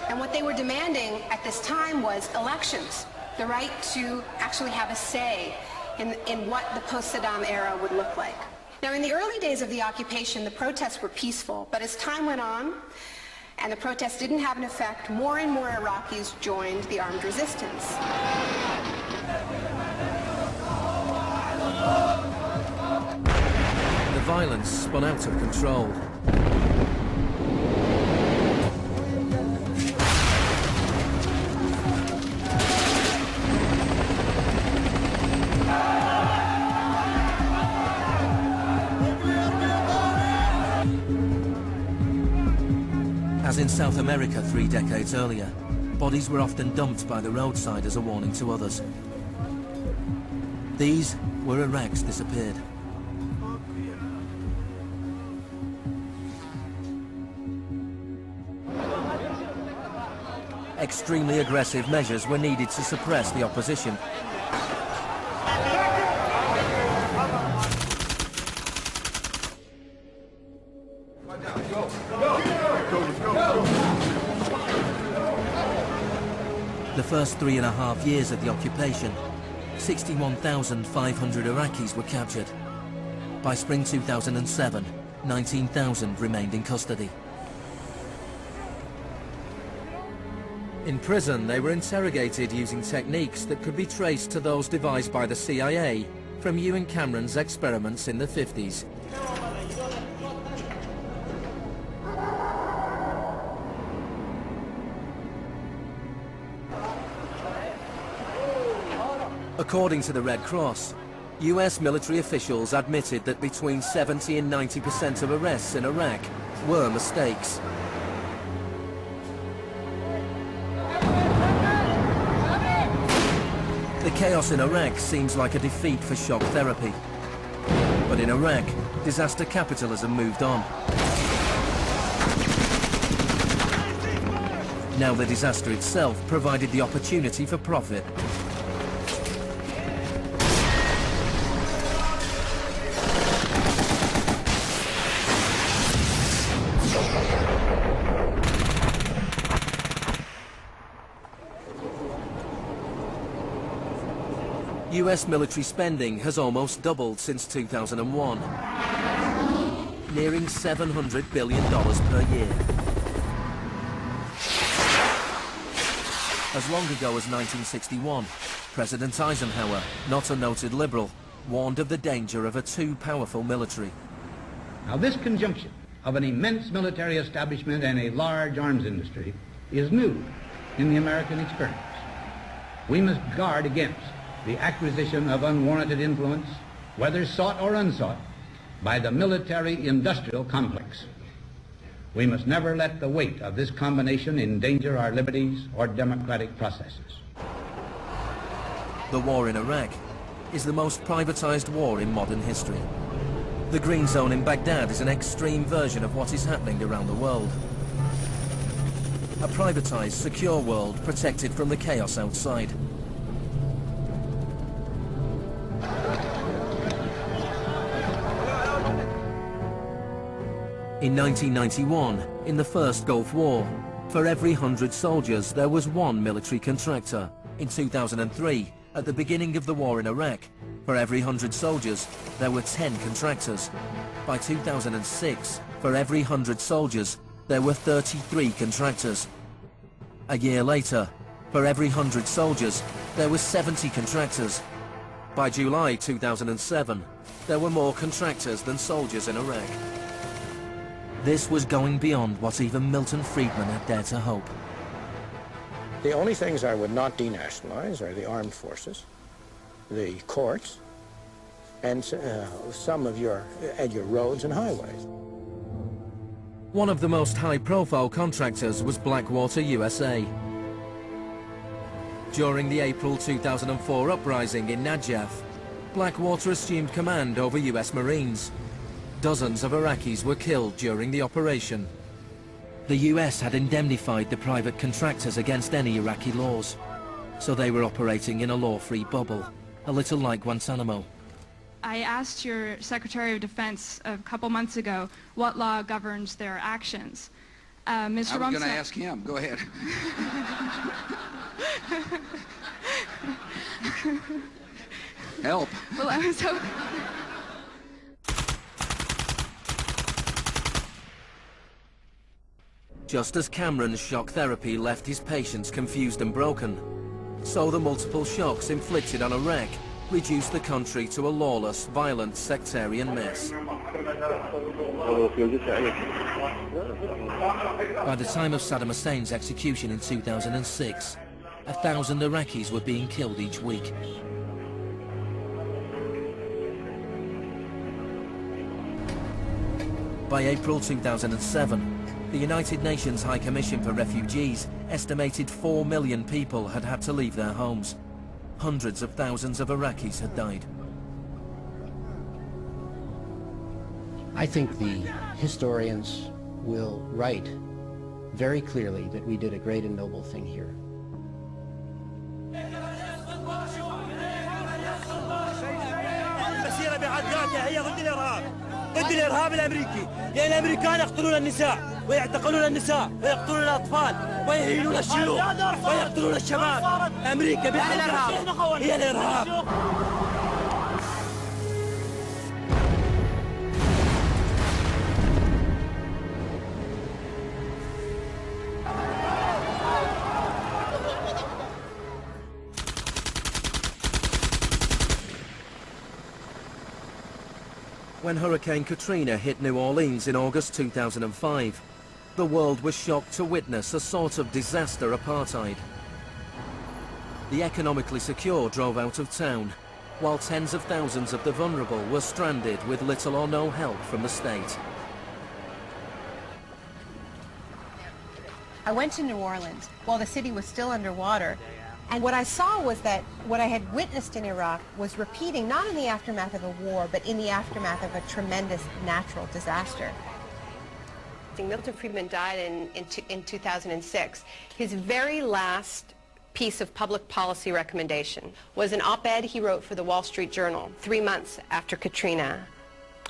And what they were demanding at this time was elections, the right to actually have a say in what the post-Saddam era would look like. Now, in the early days of the occupation, the protests were peaceful, but as time went on, and the protests didn't have an effect, more and more Iraqis joined the armed resistance. The violence spun out of control. As in South America 3 decades earlier, bodies were often dumped by the roadside as a warning to others. These were Iraq's disappeared. Extremely aggressive measures were needed to suppress the opposition. The first 3.5 years of the occupation, 61,500 Iraqis were captured. By spring 2007, 19,000 remained in custody. In prison, they were interrogated using techniques that could be traced to those devised by the CIA from Ewan Cameron's experiments in the 50s. According to the Red Cross, US military officials admitted that between 70 and 90% of arrests in Iraq were mistakes. The chaos in Iraq seems like a defeat for shock therapy. But in Iraq, disaster capitalism moved on. Now the disaster itself provided the opportunity for profit. US military spending has almost doubled since 2001, nearing $700 billion per year. As long ago as 1961, President Eisenhower, not a noted liberal, warned of the danger of a too powerful military. Now this conjunction of an immense military establishment and a large arms industry is new in the American experience. We must guard against the acquisition of unwarranted influence, whether sought or unsought, by the military-industrial complex. We must never let the weight of this combination endanger our liberties or democratic processes. The war in Iraq is the most privatized war in modern history. The Green Zone in Baghdad is an extreme version of what is happening around the world. A privatized, secure world protected from the chaos outside. In 1991, in the First Gulf War, for every 100 soldiers there was one military contractor. In 2003, at the beginning of the war in Iraq, for every 100 soldiers there were 10 contractors. By 2006, for every 100 soldiers there were 33 contractors. A year later, for every 100 soldiers there were 70 contractors. By July 2007, there were more contractors than soldiers in Iraq. This was going beyond what even Milton Friedman had dared to hope. The only things I would not denationalize are the armed forces, the courts, and some of your roads and highways. One of the most high-profile contractors was Blackwater USA. During the April 2004 uprising in Najaf, Blackwater assumed command over US Marines. Dozens of Iraqis were killed during the operation. The US had indemnified the private contractors against any Iraqi laws, so they were operating in a law-free bubble, a little like Guantanamo. I asked your Secretary of Defense a couple months ago what law governs their actions. Mr. I was going to ask him. Go ahead. Help. Well, I was hoping... Just as Cameron's shock therapy left his patients confused and broken, so the multiple shocks inflicted on Iraq reduced the country to a lawless, violent, sectarian mess. By the time of Saddam Hussein's execution in 2006, 1,000 Iraqis were being killed each week. By April 2007, the United Nations High Commission for Refugees estimated 4 million people had had to leave their homes. Hundreds of thousands of Iraqis had died. I think the historians will write very clearly that we did a great and noble thing here. المسيرة بحد ذاتها هي ضد الإرهاب، ضد الإرهاب الأمريكي، لأن الأمريكان يقتلون النساء ويعتقلون النساء ويقتلون الأطفال ويهينون الشيوخ ويقتلون الشباب. أمريكا بحد ذاتها هي الإرهاب. When Hurricane Katrina hit New Orleans in August 2005, the world was shocked to witness a sort of disaster apartheid. The economically secure drove out of town, while tens of thousands of the vulnerable were stranded with little or no help from the state. I went to New Orleans while the city was still underwater, and what I saw was that what I had witnessed in Iraq was repeating, not in the aftermath of a war, but in the aftermath of a tremendous natural disaster. Milton Friedman died in 2006. His very last piece of public policy recommendation was an op-ed he wrote for the Wall Street Journal 3 months after Katrina.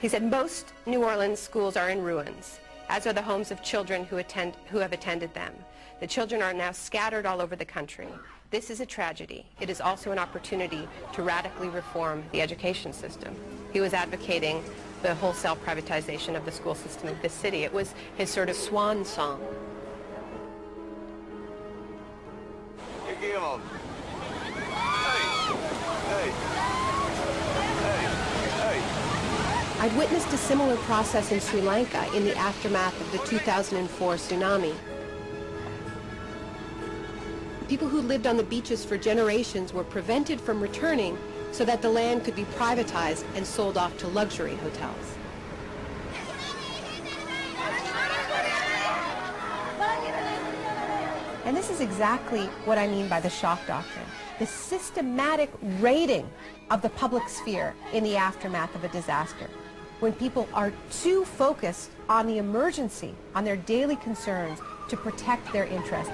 He said, most New Orleans schools are in ruins, as are the homes of children who have attended them. The children are now scattered all over the country. This is a tragedy. It is also an opportunity to radically reform the education system. He was advocating the wholesale privatization of the school system of this city. It was his sort of swan song. I'd witnessed a similar process in Sri Lanka in the aftermath of the 2004 tsunami. People who lived on the beaches for generations were prevented from returning so that the land could be privatized and sold off to luxury hotels. And this is exactly what I mean by the shock doctrine, the systematic raiding of the public sphere in the aftermath of a disaster, when people are too focused on the emergency, on their daily concerns, to protect their interests.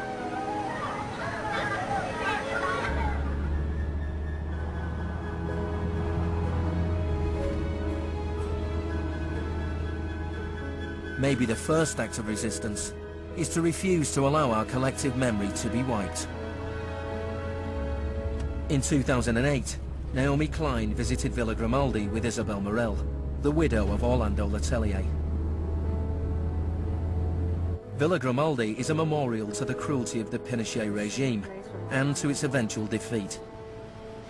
Maybe the first act of resistance is to refuse to allow our collective memory to be wiped. In 2008, Naomi Klein visited Villa Grimaldi with Isabel Morel, the widow of Orlando Letelier. Villa Grimaldi is a memorial to the cruelty of the Pinochet regime and to its eventual defeat.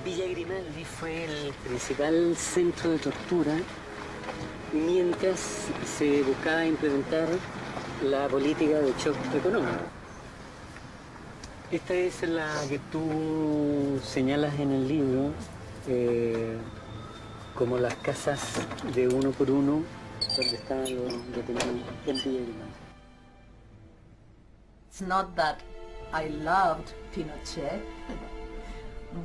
Villa Grimaldi fue el principal centro de tortura mientras se buscaba implementar la política de choque económico. Esta es la que tú señalas en el libro como las casas de uno por uno donde estaban los detenidos en Villa Grimaldi. It's not that I loved Pinochet,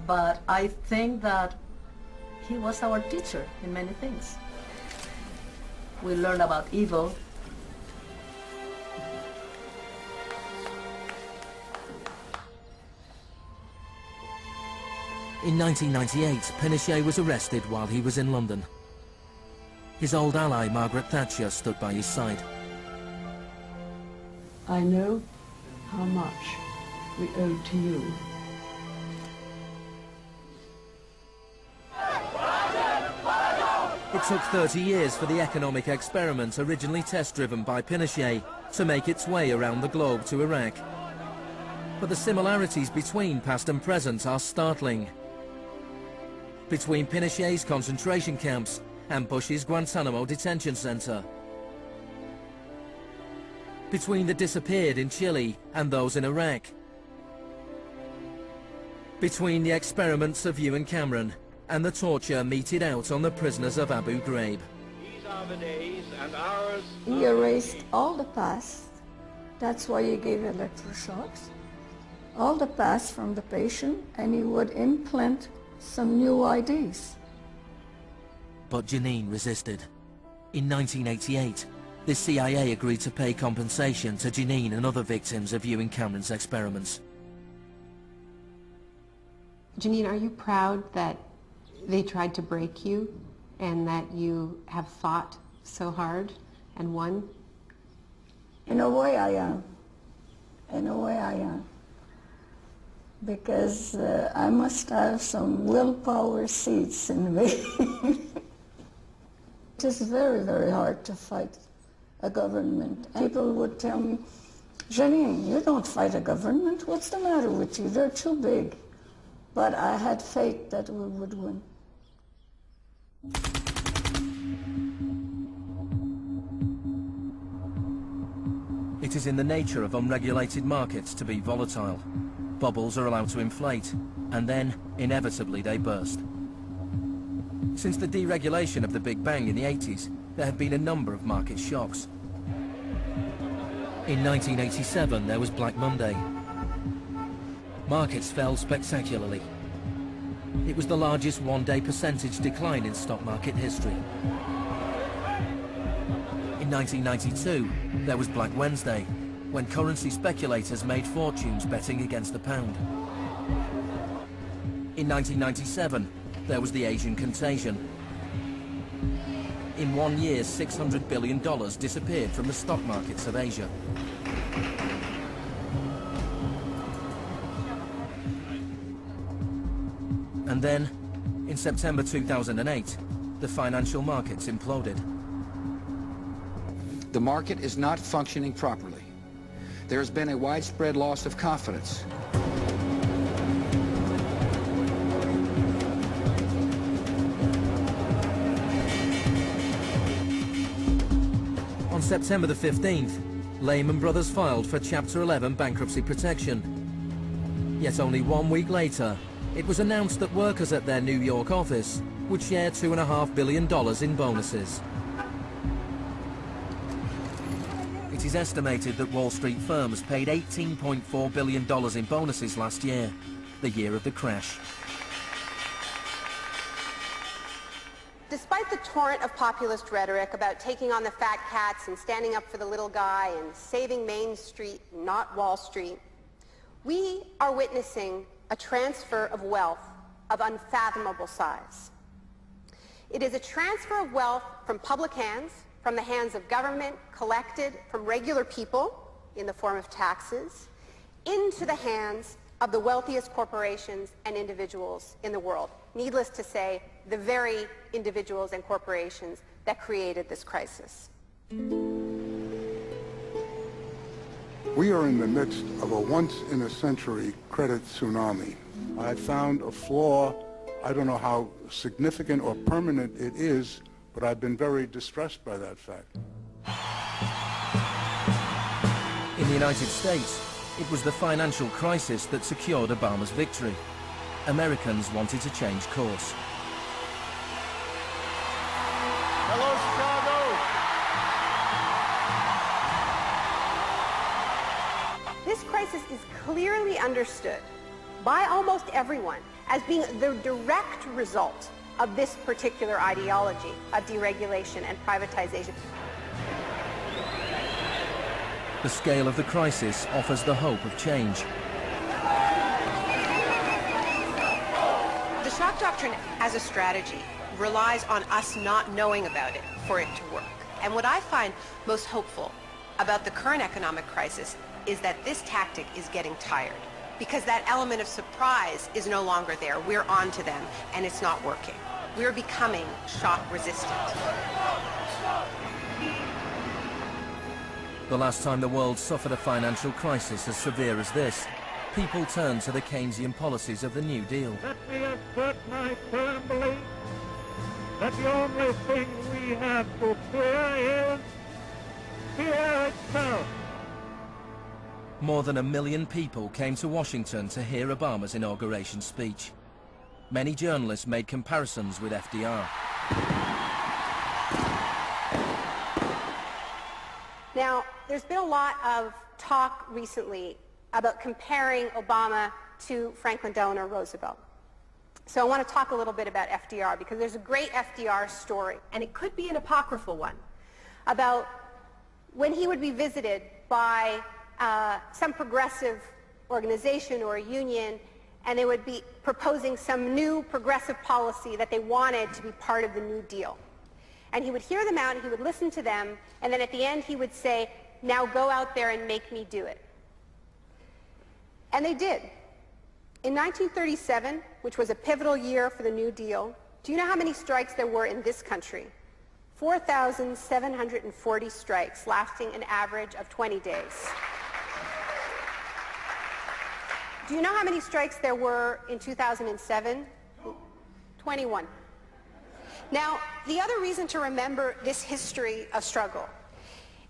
but I think that he was our teacher in many things. We learned about evil. In 1998, Pinochet was arrested while he was in London. His old ally, Margaret Thatcher, stood by his side. I know how much we owe to you. It took 30 years for the economic experiment originally test-driven by Pinochet to make its way around the globe to Iraq. But the similarities between past and present are startling. between Pinochet's concentration camps and Bush's Guantanamo detention center, between the disappeared in Chile and those in Iraq, between the experiments of Ewan Cameron and the torture meted out on the prisoners of Abu Ghraib. These are the days and hours. He erased all the past. That's why he gave electroshocks. All the past from the patient, and he would implant some new ideas. But Janine resisted. In 1988, the CIA agreed to pay compensation to Janine and other victims of Ewan Cameron's experiments. Janine, are you proud that they tried to break you and that you have fought so hard and won? In a way I am. In a way I am. Because I must have some willpower seeds in me. It is very, very hard to fight a government. People would tell me, Janine, you don't fight a government. What's the matter with you? They're too big. But I had faith that we would win. It is in the nature of unregulated markets to be volatile. Bubbles are allowed to inflate, and then, inevitably, they burst. Since the deregulation of the Big Bang in the 80s, there have been a number of market shocks. In 1987, there was Black Monday. Markets fell spectacularly. It was the largest one-day percentage decline in stock market history. In 1992, there was Black Wednesday, when currency speculators made fortunes betting against the pound. In 1997, there was the Asian contagion. In 1 year, $600 billion disappeared from the stock markets of Asia. And then, in September 2008, the financial markets imploded. The market is not functioning properly. There has been a widespread loss of confidence. On September the 15th, Lehman Brothers filed for Chapter 11 bankruptcy protection. Yet only 1 week later, it was announced that workers at their New York office would share $2.5 billion in bonuses. It is estimated that Wall Street firms paid $18.4 billion in bonuses last year, the year of the crash. Despite the torrent of populist rhetoric about taking on the fat cats and standing up for the little guy and saving Main Street, not Wall Street, we are witnessing a transfer of wealth of unfathomable size. It is a transfer of wealth from public hands, from the hands of government, collected from regular people in the form of taxes, into the hands of the wealthiest corporations and individuals in the world. Needless to say, the very individuals and corporations that created this crisis. We are in the midst of a once-in-a-century credit tsunami. I found a flaw. I don't know how significant or permanent it is, but I've been very distressed by that fact. In the United States, it was the financial crisis that secured Obama's victory. Americans wanted to change course. Hello, Chicago! This crisis is clearly understood by almost everyone as being the direct result of this particular ideology of deregulation and privatization. The scale of the crisis offers the hope of change. The shock doctrine as a strategy relies on us not knowing about it for it to work. And what I find most hopeful about the current economic crisis is that this tactic is getting tired, because that element of surprise is no longer there. We're on to them, and it's not working. We're becoming shock resistant. The last time the world suffered a financial crisis as severe as this people turned to the Keynesian policies of the New Deal. Let me assert my firm belief that the only thing we have to fear is fear itself. More than 1 million people came to Washington to hear Obama's inauguration speech. Many journalists made comparisons with FDR. Now, there's been a lot of talk recently about comparing Obama to Franklin Delano Roosevelt. So I want to talk a little bit about FDR, because there's a great FDR story, and it could be an apocryphal one, about when he would be visited by some progressive organization or a union, and they would be proposing some new progressive policy that they wanted to be part of the New Deal. And he would hear them out, and he would listen to them, and then at the end he would say, "Now go out there and make me do it." And they did. In 1937, which was a pivotal year for the New Deal, do you know how many strikes there were in this country? 4,740 strikes, lasting an average of 20 days. Do you know how many strikes there were in 2007? 21. Now, the other reason to remember this history of struggle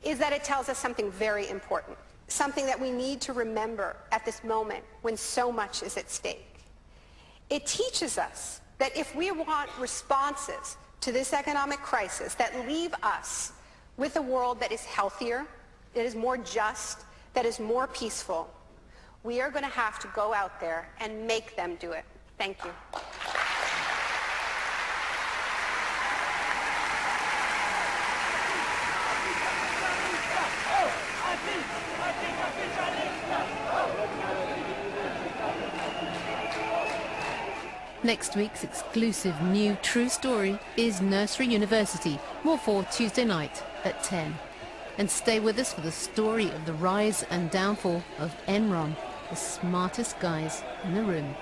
is that it tells us something very important, something that we need to remember at this moment when so much is at stake. It teaches us that if we want responses to this economic crisis that leave us with a world that is healthier, that is more just, that is more peaceful, we are going to have to go out there and make them do it. Thank you. Next week's exclusive new true story is Nursery University, more for Tuesday night at 10. And stay with us for the story of the rise and downfall of Enron, the smartest guys in the room.